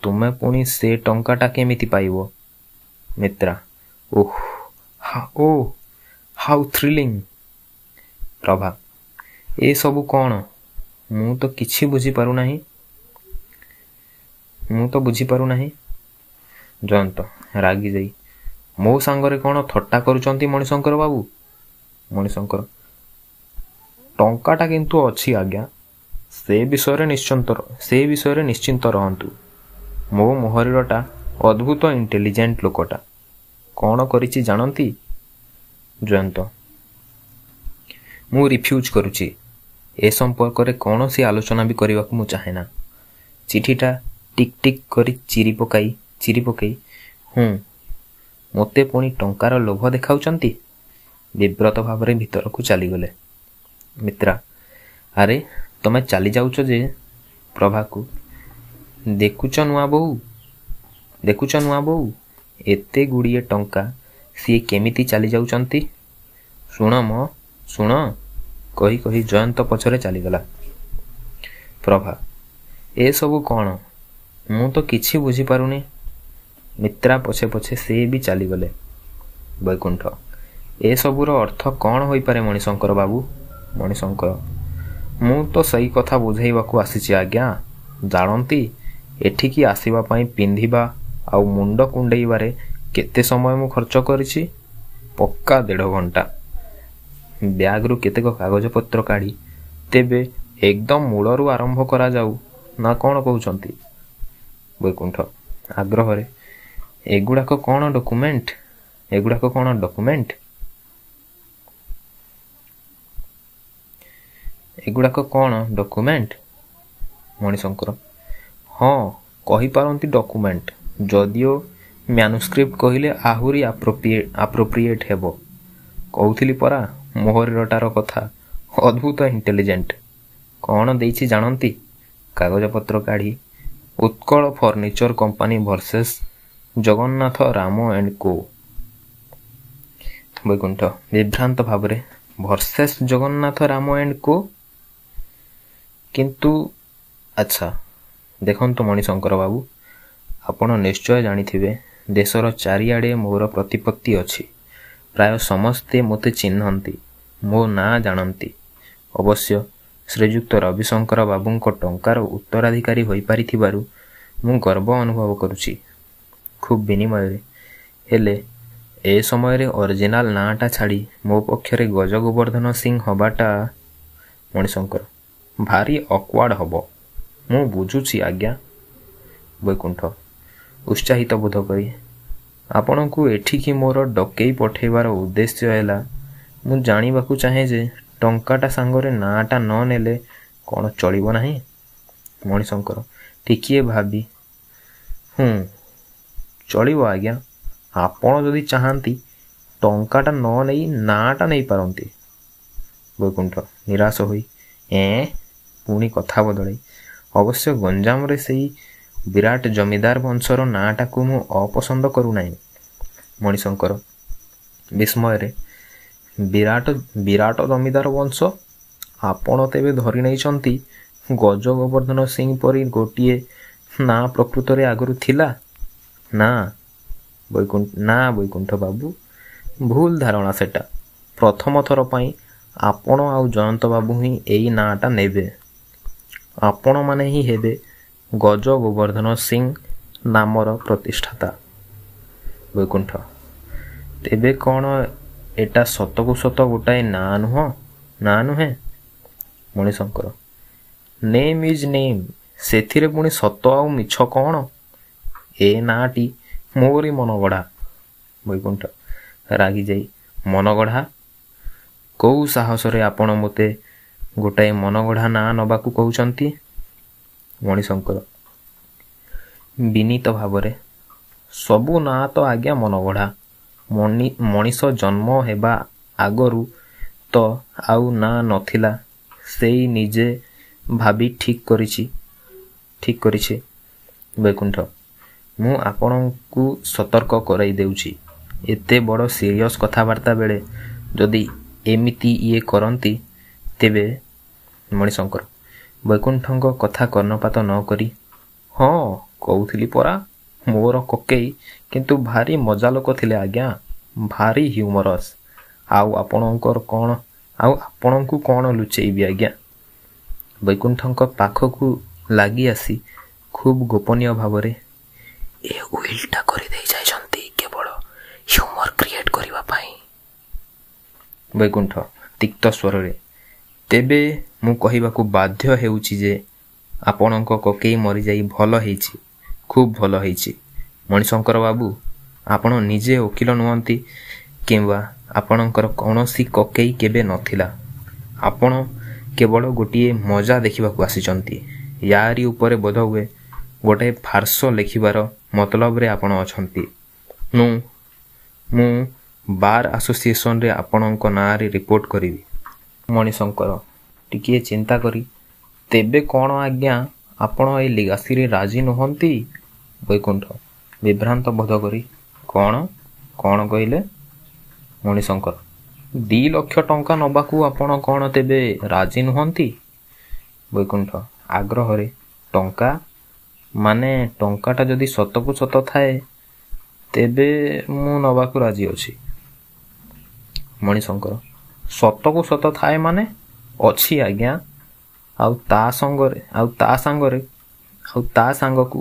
[SPEAKER 1] ତୁମେ ପୁଣି ସେ ଟଙ୍କାଟା କେମିତି ପାଇବ? ମିତ୍ରା ଓଃ ହାଉ ଥ୍ରିଲିଂ। ପ୍ରଭା ଏ ସବୁ କ'ଣ? ମୁଁ ତ ବୁଝିପାରୁନାହିଁ। ଜୟନ୍ତ ରାଗି ଯାଇ, ମୋ ସାଙ୍ଗରେ କ'ଣ ଥଟ୍ଟା କରୁଛନ୍ତି ମଣିଶଙ୍କର ବାବୁ? ମଣିଶଙ୍କର ଟଙ୍କାଟା କିନ୍ତୁ ଅଛି ଆଜ୍ଞା, ସେ ବିଷୟରେ ନିଶ୍ଚିନ୍ତ ରହନ୍ତୁ। ମୋ ମୋହରିରଟା ଅଦ୍ଭୁତ ଇଣ୍ଟେଲିଜେଣ୍ଟ ଲୋକଟା। କ'ଣ କରିଛି ଜାଣନ୍ତି? ଜୟନ୍ତ: ମୁଁ ରିଫ୍ୟୁଜ୍ କରୁଛି। ଏ ସମ୍ପର୍କରେ କୌଣସି ଆଲୋଚନା ବି କରିବାକୁ ମୁଁ ଚାହେଁନା। ଚିଠିଟା ଟିକ୍ ଟିକ୍ କରି ଚିରି ପକାଇ ମୋତେ ପୁଣି ଟଙ୍କାର ଲୋଭ ଦେଖାଉଛନ୍ତି। ବିବ୍ରତ ଭାବରେ ଭିତରକୁ ଚାଲିଗଲେ। ମିତ୍ରା: ଆରେ ତମେ ଚାଲି ଯାଉଛ ଯେ? ପ୍ରଭାକୁ: ଦେଖୁଛ ନୂଆ ବୋଉ, ଏତେ ଗୁଡ଼ିଏ ଟଙ୍କା ସିଏ କେମିତି ଚାଲି ଯାଉଛନ୍ତି। ଶୁଣ କହି ଜୟନ୍ତ ପଛରେ ଚାଲିଗଲା। ପ୍ରଭା: ଏସବୁ କ'ଣ? ମୁଁ ତ କିଛି ବୁଝିପାରୁନି। ମିତ୍ରା ପଛେ ସେ ବି ଚାଲିଗଲେ। ବୈକୁଣ୍ଠ: ଏସବୁର ଅର୍ଥ କ'ଣ ହୋଇପାରେ ମଣିଶଙ୍କର ବାବୁ? ମଣିଶଙ୍କର: ମୁଁ ତ ସେଇ କଥା ବୁଝେଇବାକୁ ଆସିଛି ଆଜ୍ଞା। ଜାଣନ୍ତି ଏଠିକି ଆସିବା ପାଇଁ ପିନ୍ଧିବା ଆଉ ମୁଣ୍ଡ କୁଣ୍ଡେଇବାରେ କେତେ ସମୟ ମୁଁ ଖର୍ଚ୍ଚ କରିଛି? ପକ୍କା 1.5 ଘଣ୍ଟା। ବ୍ୟାଗରୁ କେତେକ କାଗଜପତ୍ର କାଢ଼ି ତେବେ ଏକଦମ ମୂଳରୁ ଆରମ୍ଭ କରାଯାଉ ନା କ'ଣ କହୁଛନ୍ତି? ବୈକୁଣ୍ଠ ଆଗ୍ରହରେ: ଏଗୁଡ଼ାକ କ'ଣ ଡକୁମେଣ୍ଟ? ମଣିଶଙ୍କର: ହଁ, କହିପାରନ୍ତି ଡକୁମେଣ୍ଟ, ଯଦିଓ ମ୍ୟାନୁସ୍କ୍ରିପ୍ଟ କହିଲେ ଆହୁରି ଆପ୍ରୋପ୍ରିଏଟ୍ ହେବ। କହୁଥିଲି ପରା ମୋହରିରଟାର କଥା, ଅଦ୍ଭୁତ ଇଣ୍ଟେଲିଜେଣ୍ଟ। କ'ଣ ଦେଇଛି ଜାଣନ୍ତି? କାଗଜପତ୍ର କାଢ଼ି Utkal furniture company versus Jagannath Ram and co. Baikuntha ବିଭ୍ରାନ୍ତ ଭାବରେ: versus Jagannath Ram and co? କିନ୍ତୁ ଆଚ୍ଛା, ଦେଖନ୍ତୁ ମଣିଶଙ୍କର ବାବୁ, ଆପଣ ନିଶ୍ଚୟ ଜାଣିଥିବେ ଦେଶର ଚାରିଆଡ଼େ ମୋର ପ୍ରତିପତ୍ତି ଅଛି। ପ୍ରାୟ ସମସ୍ତେ ମୋତେ ଚିହ୍ନନ୍ତି, ମୋ ନାଁ ଜାଣନ୍ତି। ଅବଶ୍ୟ ଶ୍ରୀଯୁକ୍ତ ରବିଶଙ୍କର ବାବୁଙ୍କ ଟଙ୍କାର ଉତ୍ତରାଧିକାରୀ ହୋଇପାରିଥିବାରୁ ମୁଁ ଗର୍ବ ଅନୁଭବ କରୁଛି ଖୁବ୍ ବିନିମୟରେ। ହେଲେ ଏ ସମୟରେ ଅରିଜିନାଲ ନାଁଟା ଛାଡ଼ି ମୋ ପକ୍ଷରେ ଗଜଗୋବର୍ଦ୍ଧନ ସିଂ ହବାଟା ମଣିଶଙ୍କର ଭାରି ଅକ୍ୱାର୍ଡ ହବ। ମୁଁ ବୁଝୁଛି ଆଜ୍ଞା। ବୈକୁଣ୍ଠ ଉତ୍ସାହିତ ବୋଧ କରି: ଆପଣଙ୍କୁ ଏଠିକି ମୋର ଡକେଇ ପଠେଇବାର ଉଦ୍ଦେଶ୍ୟ ହେଲା, ମୁଁ ଜାଣିବାକୁ ଚାହେଁ ଯେ ଟଙ୍କାଟା ସାଙ୍ଗରେ ନାଁଟା ନ ନେଲେ କ'ଣ ଚଳିବ ନାହିଁ? ମଣିଶଙ୍କର ଟିକିଏ ଭାବି: ଚଳିବ ଆଜ୍ଞା। ଆପଣ ଯଦି ଚାହାନ୍ତି ଟଙ୍କାଟା ନ ନେଇ ନାଁଟା ନେଇପାରନ୍ତି। ବୈକୁଣ୍ଠ ନିରାଶ ହୋଇ: ପୁଣି କଥା ବଦଳାଇ: ଅବଶ୍ୟ ଗଞ୍ଜାମରେ ସେଇ ବିରାଟ ଜମିଦାର ବଂଶର ନାଁଟାକୁ ମୁଁ ଅପସନ୍ଦ କରୁନାହିଁ। ମଣିଶଙ୍କର ବିସ୍ମୟରେ: ବିରାଟ ଜମିଦାର ବଂଶ? ଆପଣ ତେବେ ଧରି ନେଇଛନ୍ତି ଗଜଗୋବର୍ଦ୍ଧନ ସିଂ ପରି ଗୋଟିଏ ନାଁ ପ୍ରକୃତରେ ଆଗରୁ ଥିଲା? ନା ବୈକୁଣ୍ଠ ବାବୁ, ଭୁଲ ଧାରଣା ସେଟା। ପ୍ରଥମ ଥର ପାଇଁ ଆପଣ ଆଉ ଜୟନ୍ତ ବାବୁ ହିଁ ଏଇ ନାଁଟା ନେବେ। ଆପଣମାନେ ହିଁ ହେବେ ଗଜଗୋବର୍ଦ୍ଧନ ସିଂ ନାମର ପ୍ରତିଷ୍ଠାତା। ବୈକୁଣ୍ଠ: ତେବେ କ'ଣ ଏଟା ସତକୁ ସତ ଗୋଟାଏ ନାଁ ନୁହେଁ? ମଣିଶଙ୍କର: ନେମ୍ ଇଜ୍ ନେମ୍, ସେଥିରେ ପୁଣି ସତ ଆଉ ମିଛ କ'ଣ? ଏ ନାଁଟି ମୋରି ମନଗଢ଼ା। ବୈକୁଣ୍ଠ ରାଗିଯାଇ: ମନଗଢ଼ା? କୋଉ ସାହସରେ ଆପଣ ମୋତେ ଗୋଟାଏ ମନଗଢ଼ା ନାଁ ନେବାକୁ କହୁଛନ୍ତି? ମଣିଶଙ୍କର ବିନୀତ ଭାବରେ: ସବୁ ନାଁ ତ ଆଜ୍ଞା ମନଗଢ଼ା। ମଣିଷ ଜନ୍ମ ହେବା ଆଗରୁ ତ ଆଉ ନାଁ ନଥିଲା, ସେଇ ନିଜେ ଭାବି ଠିକ୍ କରିଛି। ବୈକୁଣ୍ଠ: ମୁଁ ଆପଣଙ୍କୁ ସତର୍କ କରାଇ ଦେଉଛି, ଏତେ ବଡ଼ ସିରିୟସ୍ କଥାବାର୍ତ୍ତା ବେଳେ ଯଦି ଏମିତି କରନ୍ତି ତେବେ। ମଣିଶଙ୍କର ବୈକୁଣ୍ଠଙ୍କ କଥା କର୍ଣ୍ଣପାତ ନ କରି: ହଁ, କହୁଥିଲି ପରା, ମୋର କକେଇ କିନ୍ତୁ ଭାରି ମଜା ଲୋକ ଥିଲେ ଆଜ୍ଞା, ଭାରି ହ୍ୟୁମରସ୍। ଆଉ ଆପଣଙ୍କୁ କ'ଣ ଲୁଚେଇବି ଆଜ୍ଞା? ବୈକୁଣ୍ଠଙ୍କ ପାଖକୁ ଲାଗି ଆସି ଖୁବ୍ ଗୋପନୀୟ ଭାବରେ: ଏ ଉଇଲଟା କରିଦେଇ ଯାଇଛନ୍ତି କେବଳ ହ୍ୟୁମର କ୍ରିଏଟ୍ କରିବା ପାଇଁ। ବୈକୁଣ୍ଠ ତିକ୍ତ ସ୍ୱରରେ: ତେବେ ମୁଁ କହିବାକୁ ବାଧ୍ୟ ହେଉଛି ଯେ ଆପଣଙ୍କ କକେଇ ମରିଯାଇ ଭଲ ହେଇଛି, ଖୁବ୍ ଭଲ ହେଇଛି। ମଣିଶଙ୍କର ବାବୁ, ଆପଣ ନିଜେ ଓକିଲ ନୁହନ୍ତି କିମ୍ବା ଆପଣଙ୍କର କୌଣସି କକେଇ କେବେ ନଥିଲା। ଆପଣ କେବଳ ଗୋଟିଏ ମଜା ଦେଖିବାକୁ ଆସିଛନ୍ତି। ୟାରି ଉପରେ ବୋଧହୁଏ ଗୋଟାଏ ଫାର୍ସ ଲେଖିବାର ମତଲବରେ ଆପଣ ଅଛନ୍ତି। ମୁଁ ବାର୍ ଆସୋସିଏସନରେ ଆପଣଙ୍କ ନାଁରେ ରିପୋର୍ଟ କରିବି। ମଣିଶଙ୍କର ଟିକିଏ ଚିନ୍ତା କରି, ତେବେ କ'ଣ ଆଜ୍ଞା ଆପଣ ଏ ଲିଗାସିରେ ରାଜି ନୁହନ୍ତି? ବୈକୁଣ୍ଠ ବିଭ୍ରାନ୍ତ ବୋଧ କରି, କ'ଣ କହିଲେ? ମଣିଶଙ୍କର 2 ଲକ୍ଷ ଟଙ୍କା ନେବାକୁ ଆପଣ କ'ଣ ତେବେ ରାଜି ନୁହନ୍ତି? ବୈକୁଣ୍ଠ ଆଗ୍ରହରେ, ଟଙ୍କା? ମାନେ ଟଙ୍କାଟା ଯଦି ସତକୁ ସତ ଥାଏ ତେବେ ମୁଁ ନେବାକୁ ରାଜି ଅଛି। ମଣିଶଙ୍କର ସତକୁ ସତ ଥାଏ ମାନେ? ଅଛି ଆଜ୍ଞା। ଆଉ ତା ସାଙ୍ଗକୁ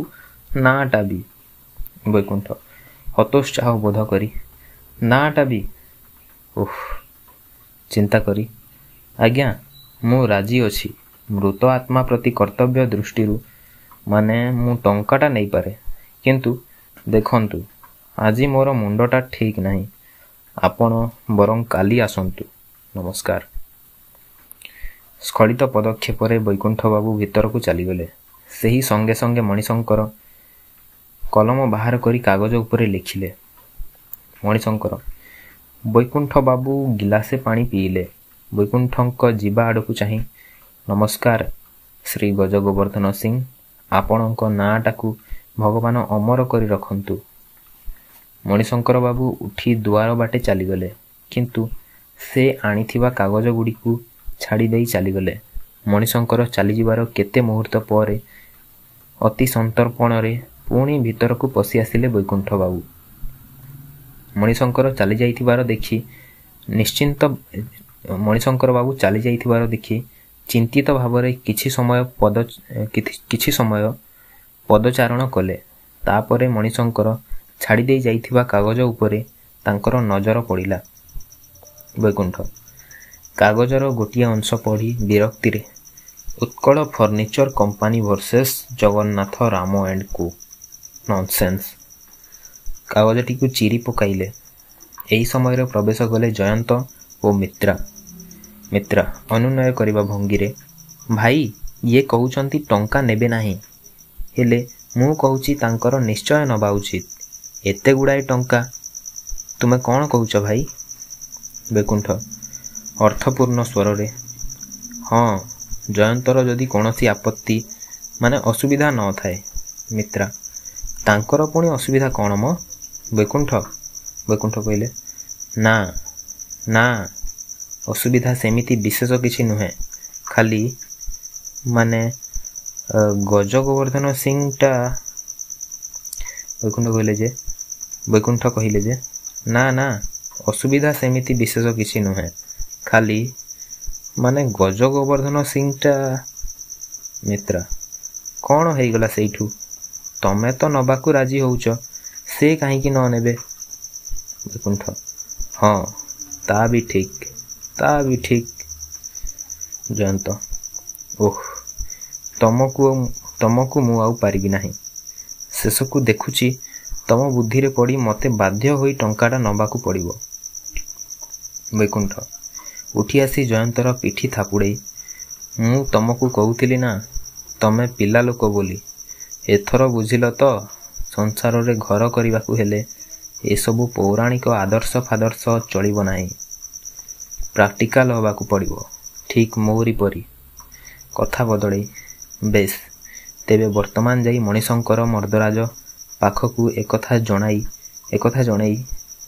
[SPEAKER 1] ନାଁଟା ବି। ବୈକୁଣ୍ଠ ହତୋତ୍ସାହ ବୋଧ କରି, ନାଁଟା ବି? ଚିନ୍ତା କରି, ଆଜ୍ଞା ମୁଁ ରାଜି ଅଛି। ମୃତ ଆତ୍ମା ପ୍ରତି କର୍ତ୍ତବ୍ୟ ଦୃଷ୍ଟିରୁ ମାନେ ମୁଁ ଟଙ୍କାଟା ନେଇପାରେ। କିନ୍ତୁ ଦେଖନ୍ତୁ, ଆଜି ମୋର ମୁଣ୍ଡଟା ଠିକ୍ ନାହିଁ। ଆପଣ ବରଂ କାଲି ଆସନ୍ତୁ। ନମସ୍କାର। ସ୍ଖଳିତ ପଦକ୍ଷେପରେ ବୈକୁଣ୍ଠବାବୁ ଭିତରକୁ ଚାଲିଗଲେ। ସେହି ସଙ୍ଗେ ସଙ୍ଗେ ମଣିଶଙ୍କର କଲମ ବାହାର କରି କାଗଜ ଉପରେ ଲେଖିଲେ। ମଣିଶଙ୍କର ବୈକୁଣ୍ଠବାବୁ ଗିଲାସେ ପାଣି ପିଇଲେ। ବୈକୁଣ୍ଠଙ୍କ ଯିବା ଆଡ଼କୁ ଚାହିଁ, ନମସ୍କାର ଶ୍ରୀ ଗଜଗୋବର୍ଦ୍ଧନ ସିଂ, ଆପଣଙ୍କ ନାଁଟାକୁ ଭଗବାନ ଅମର କରି ରଖନ୍ତୁ। ମଣିଶଙ୍କର ବାବୁ ଉଠି ଦୁଆର ବାଟେ ଚାଲିଗଲେ, କିନ୍ତୁ ସେ ଆଣିଥିବା କାଗଜଗୁଡ଼ିକୁ ଛାଡ଼ି ଦେଇ ଚାଲିଗଲେ। ମଣିଶଙ୍କର ଚାଲିଯିବାର କେତେ ମୁହୂର୍ତ୍ତ ପରେ ଅତି ସନ୍ତର୍ପଣରେ ପୁଣି ଭିତରକୁ ପଶି ଆସିଲେ ବୈକୁଣ୍ଠବାବୁ। ମଣିଶଙ୍କର ବାବୁ ଚାଲିଯାଇଥିବାର ଦେଖି ଚିନ୍ତିତ ଭାବରେ କିଛି ସମୟ ପଦଚାରଣ କଲେ। ତାପରେ ମଣିଶଙ୍କର ଛାଡ଼ି ଦେଇ ଯାଇଥିବା କାଗଜ ଉପରେ ତାଙ୍କର ନଜର ପଡ଼ିଲା। ବୈକୁଣ୍ଠ କାଗଜର ଗୋଟିଏ ଅଂଶ ପଢ଼ି ବିରକ୍ତିରେ, Utkal furniture company versus Jagannath Ram and co, nonsense. କାଗଜଟିକୁ ଚିରି ପକାଇଲେ। ଏହି ସମୟରେ ପ୍ରବେଶ କଲେ ଜୟନ୍ତ ଓ ମିତ୍ରା ଅନୁନୟ କରିବା ଭଙ୍ଗୀରେ, ଭାଇ, ଇଏ କହୁଛନ୍ତି ଟଙ୍କା ନେବେ ନାହିଁ, ହେଲେ ମୁଁ କହୁଛି ତାଙ୍କର ନିଶ୍ଚୟ ନେବା ଉଚିତ। ଏତେ ଗୁଡ଼ାଏ ଟଙ୍କା, ତୁମେ କ'ଣ କହୁଛ ଭାଇ? ବୈକୁଣ୍ଠ ଅର୍ଥପୂର୍ଣ୍ଣ ସ୍ୱରରେ, ହଁ, ଜୟନ୍ତର ଯଦି କୌଣସି ଆପତ୍ତି ମାନେ ଅସୁବିଧା ନ ଥାଏ। ମିତ୍ରା ତାଙ୍କର ପୁଣି ଅସୁବିଧା କ'ଣ ମ? ବୈକୁଣ୍ଠ କହିଲେ, ନା, ଅସୁବିଧା ସେମିତି ବିଶେଷ କିଛି ନୁହେଁ। ଖାଲି ମାନେ ଗଜଗୋବର୍ଦ୍ଧନ ସିଂଟା। ବୈକୁଣ୍ଠ କହିଲେ ଯେ, ନା, ଅସୁବିଧା ସେମିତି ବିଶେଷ କିଛି ନୁହେଁ। ଖାଲି ମାନେ ଗଜଗୋବର୍ଦ୍ଧନ ସିଂଟା। ମିତ୍ରା କ'ଣ ହେଇଗଲା ସେଇଠୁ? ତମେ ତ ନେବାକୁ ରାଜି ହଉଛ, ସେ କାହିଁକି ନ ନେବେ? ବୈକୁଣ୍ଠ ହଁ, ତା ବି ଠିକ୍। ଜୟନ୍ତ ତମକୁ ମୁଁ ଆଉ ପାରିବି ନାହିଁ। ଶେଷକୁ ଦେଖୁଛି ତମ ବୁଦ୍ଧିରେ ପଡ଼ି ମୋତେ ବାଧ୍ୟ ହୋଇ ଟଙ୍କାଟା ନେବାକୁ ପଡ଼ିବ। ବୈକୁଣ୍ଠ ଉଠି ଆସି ଜୟନ୍ତର ପିଠି ଥାପୁଡ଼େଇ, ମୁଁ ତମକୁ କହୁଥିଲି ନା, ତମେ ପିଲା ଲୋକ ବୋଲି। ଏଥର ବୁଝିଲ ତ? ସଂସାରରେ ଘର କରିବାକୁ ହେଲେ ଏସବୁ ପୌରାଣିକ ଆଦର୍ଶ ଫାଦର୍ଶ ଚଳିବ ନାହିଁ। ପ୍ରାକ୍ଟିକାଲ ହେବାକୁ ପଡ଼ିବ, ଠିକ୍ ମୋରି ପରି। କଥା ବଦଳେଇ, ବେଶ୍, ତେବେ ବର୍ତ୍ତମାନ ଯାଇ ମଣିଶଙ୍କର ମର୍ଦ୍ଦରାଜ ପାଖକୁ ଏକଥା ଜଣାଇ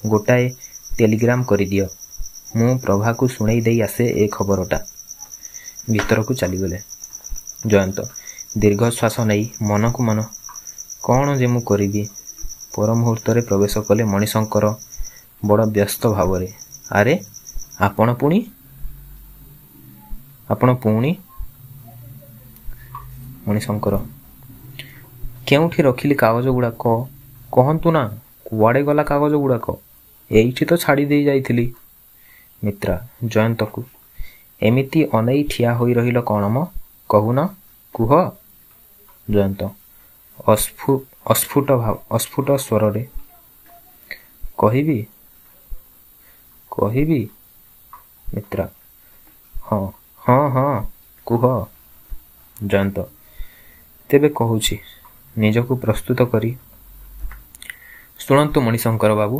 [SPEAKER 1] ଗୋଟାଏ ଟେଲିଗ୍ରାମ କରିଦିଅ। ମୁଁ ପ୍ରଭାକୁ ଶୁଣେଇ ଦେଇ ଆସେ ଏ ଖବରଟା। ଭିତରକୁ ଚାଲିଗଲେ। ଜୟନ୍ତ ଦୀର୍ଘଶ୍ୱାସ ନେଇ ମନକୁ ମନ, କ'ଣ ଯେ ମୁଁ କରିବି? ପର ମୁହୂର୍ତ୍ତରେ ପ୍ରବେଶ କଲେ ମଣିଶଙ୍କର ବଡ଼ ବ୍ୟସ୍ତ ଭାବରେ। ଆରେ ଆପଣ ପୁଣି? ମଣିଶଙ୍କର କେଉଁଠି ରଖିଲି କାଗଜ ଗୁଡ଼ାକ? କହନ୍ତୁ ନା, କୁଆଡ଼େ ଗଲା କାଗଜ ଗୁଡ଼ାକ? ଏଇଠି ତ ଛାଡ଼ି ଦେଇ ଯାଇଥିଲି। ମିତ୍ରା ଜୟନ୍ତକୁ, ଏମିତି ଅନେଇ ଠିଆ ହୋଇ ରହିଲ କ'ଣ ମ? କହୁନ, କୁହ। ଜୟନ୍ତ ଅସ୍ଫୁଟ ସ୍ୱରରେ, କହିବି। ମିତ୍ରା, ହଁ ହଁ ହଁ କୁହ। ଜୟନ୍ତ, ତେବେ କହୁଛି, ନିଜକୁ ପ୍ରସ୍ତୁତ କରି। ଶୁଣନ୍ତୁ ମଣିଶଙ୍କର ବାବୁ।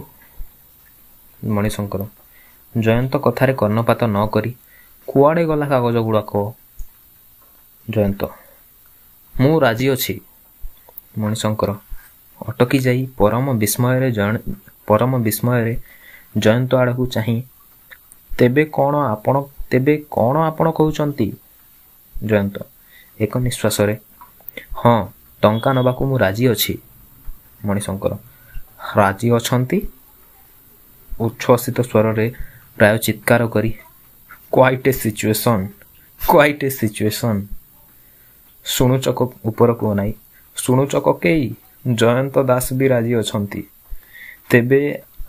[SPEAKER 1] ମଣିଶଙ୍କର ଜୟନ୍ତ କଥାରେ କର୍ଣ୍ଣପାତ ନ କରି, କୁଆଡ଼େ ଗଲା କାଗଜ ଗୁଡ଼ାକ? ଜୟନ୍ତ, ମୁଁ ରାଜି ଅଛି। ମଣିଶଙ୍କର ଅଟକି ଯାଇ ପରମ ବିସ୍ମୟରେ ଜୟନ୍ତ ଆଡ଼କୁ ଚାହିଁ, ତେବେ କ'ଣ ଆପଣ କହୁଛନ୍ତି? ଜୟନ୍ତ ଏକ ନିଶ୍ୱାସରେ, ହଁ, ଟଙ୍କା ନେବାକୁ ମୁଁ ରାଜି ଅଛି। ମଣିଶଙ୍କର, ରାଜି ଅଛନ୍ତି? ଉଚ୍ଛ୍ୱସିତ ସ୍ୱରରେ ପ୍ରାୟ ଚିତ୍କାର କରି, କ୍ୱାଇଟ୍ ଏ ସିଚୁଏସନ୍। ଶୁଣୁଛ ଉପରକୁ ଅନାଇ, ଶୁଣୁଛ କକେଇ, ଜୟନ୍ତ ଦାସ ବି ରାଜି ଅଛନ୍ତି। ତେବେ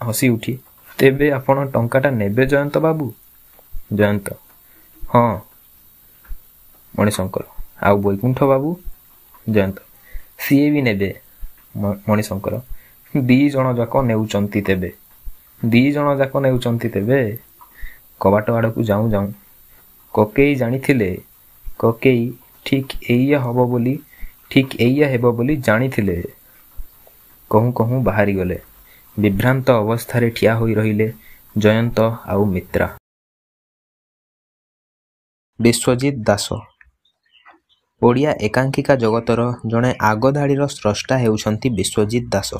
[SPEAKER 1] ହସି ଉଠି, ତେବେ ଆପଣ ଟଙ୍କାଟା ନେବେ ଜୟନ୍ତ ବାବୁ? ଜୟନ୍ତ, ହଁ। ମଣିଶଙ୍କର, ଆଉ ବୈକୁଣ୍ଠ ବାବୁ? ଜୟନ୍ତ, ସିଏ ବି ନେବେ। ମଣିଶଙ୍କର, ଦି ଜଣ ଯାକ ନେଉଛନ୍ତି ତେବେ। କବାଟ ଆଡ଼କୁ ଯାଉଁ ଯାଉଁ, କକେଇ ଜାଣିଥିଲେ, କକେଇ ଠିକ୍ ଏଇଆ ହେବ ବୋଲି ଜାଣିଥିଲେ। କହୁଁ କହୁଁ ବାହାରିଗଲେ। ବିଭ୍ରାନ୍ତ ଅବସ୍ଥାରେ ଠିଆ ହୋଇ ରହିଲେ ଜୟନ୍ତ ଆଉ ମିତ୍ରା। ବିଶ୍ୱଜିତ୍ ଦାସ ଓଡ଼ିଆ ଏକାଙ୍କିକା ଜଗତର ଜଣେ ଆଗଧାଡ଼ିର ସ୍ରଷ୍ଟା ହେଉଛନ୍ତି ବିଶ୍ୱଜିତ୍ ଦାସ।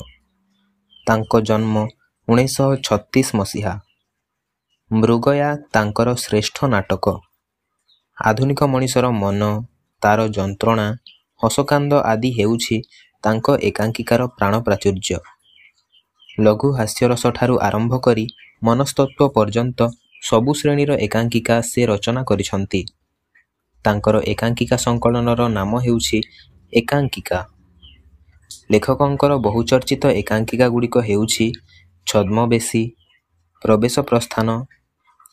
[SPEAKER 1] ତାଙ୍କ ଜନ୍ମ 1936 ମସିହା। ମୃଗୟା ତାଙ୍କର ଶ୍ରେଷ୍ଠ ନାଟକ। ଆଧୁନିକ ମଣିଷର ମନ, ତାର ଯନ୍ତ୍ରଣା, ହସକାନ୍ଦ ଆଦି ହେଉଛି ତାଙ୍କ ଏକାଙ୍କିକାର ପ୍ରାଣ ପ୍ରାଚୁର୍ଯ୍ୟ। ଲଘୁ ହାସ୍ୟରସଠାରୁ ଆରମ୍ଭ କରି ମନସ୍ତତ୍ତ୍ୱ ପର୍ଯ୍ୟନ୍ତ ସବୁ ଶ୍ରେଣୀର ଏକାଙ୍କିକା ସେ ରଚନା କରିଛନ୍ତି। ତାଙ୍କର ଏକାଙ୍କିକା ସଂକଳନର ନାମ ହେଉଛି ଏକାଙ୍କିକା। ଲେଖକଙ୍କର ବହୁଚର୍ଚ୍ଚିତ ଏକାଙ୍କିକା ଗୁଡ଼ିକ ହେଉଛି ଛଦ୍ମବେଶୀ, ପ୍ରବେଶ ପ୍ରସ୍ଥାନ,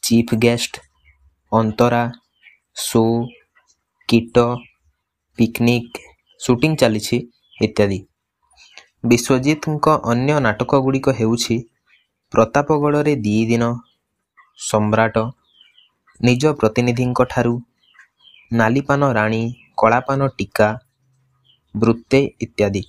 [SPEAKER 1] ଚିଫ୍ ଗେଷ୍ଟ, ଅନ୍ତରା, ଶୋ, କୀଟ, ପିକନିକ୍, ସୁଟିଂ ଚାଲିଛି ଇତ୍ୟାଦି। ବିଶ୍ୱଜିତଙ୍କ ଅନ୍ୟ ନାଟକ ଗୁଡ଼ିକ ହେଉଛି ପ୍ରତାପଗଡ଼ରେ ଦି ଦିନ, ସମ୍ରାଟ, ନିଜ ପ୍ରତିନିଧିଙ୍କଠାରୁ, ନାଲିପାନ ରାଣୀ, କଳାପାନ ଟୀକା, ବୃତ୍ତେ ଇତ୍ୟାଦି।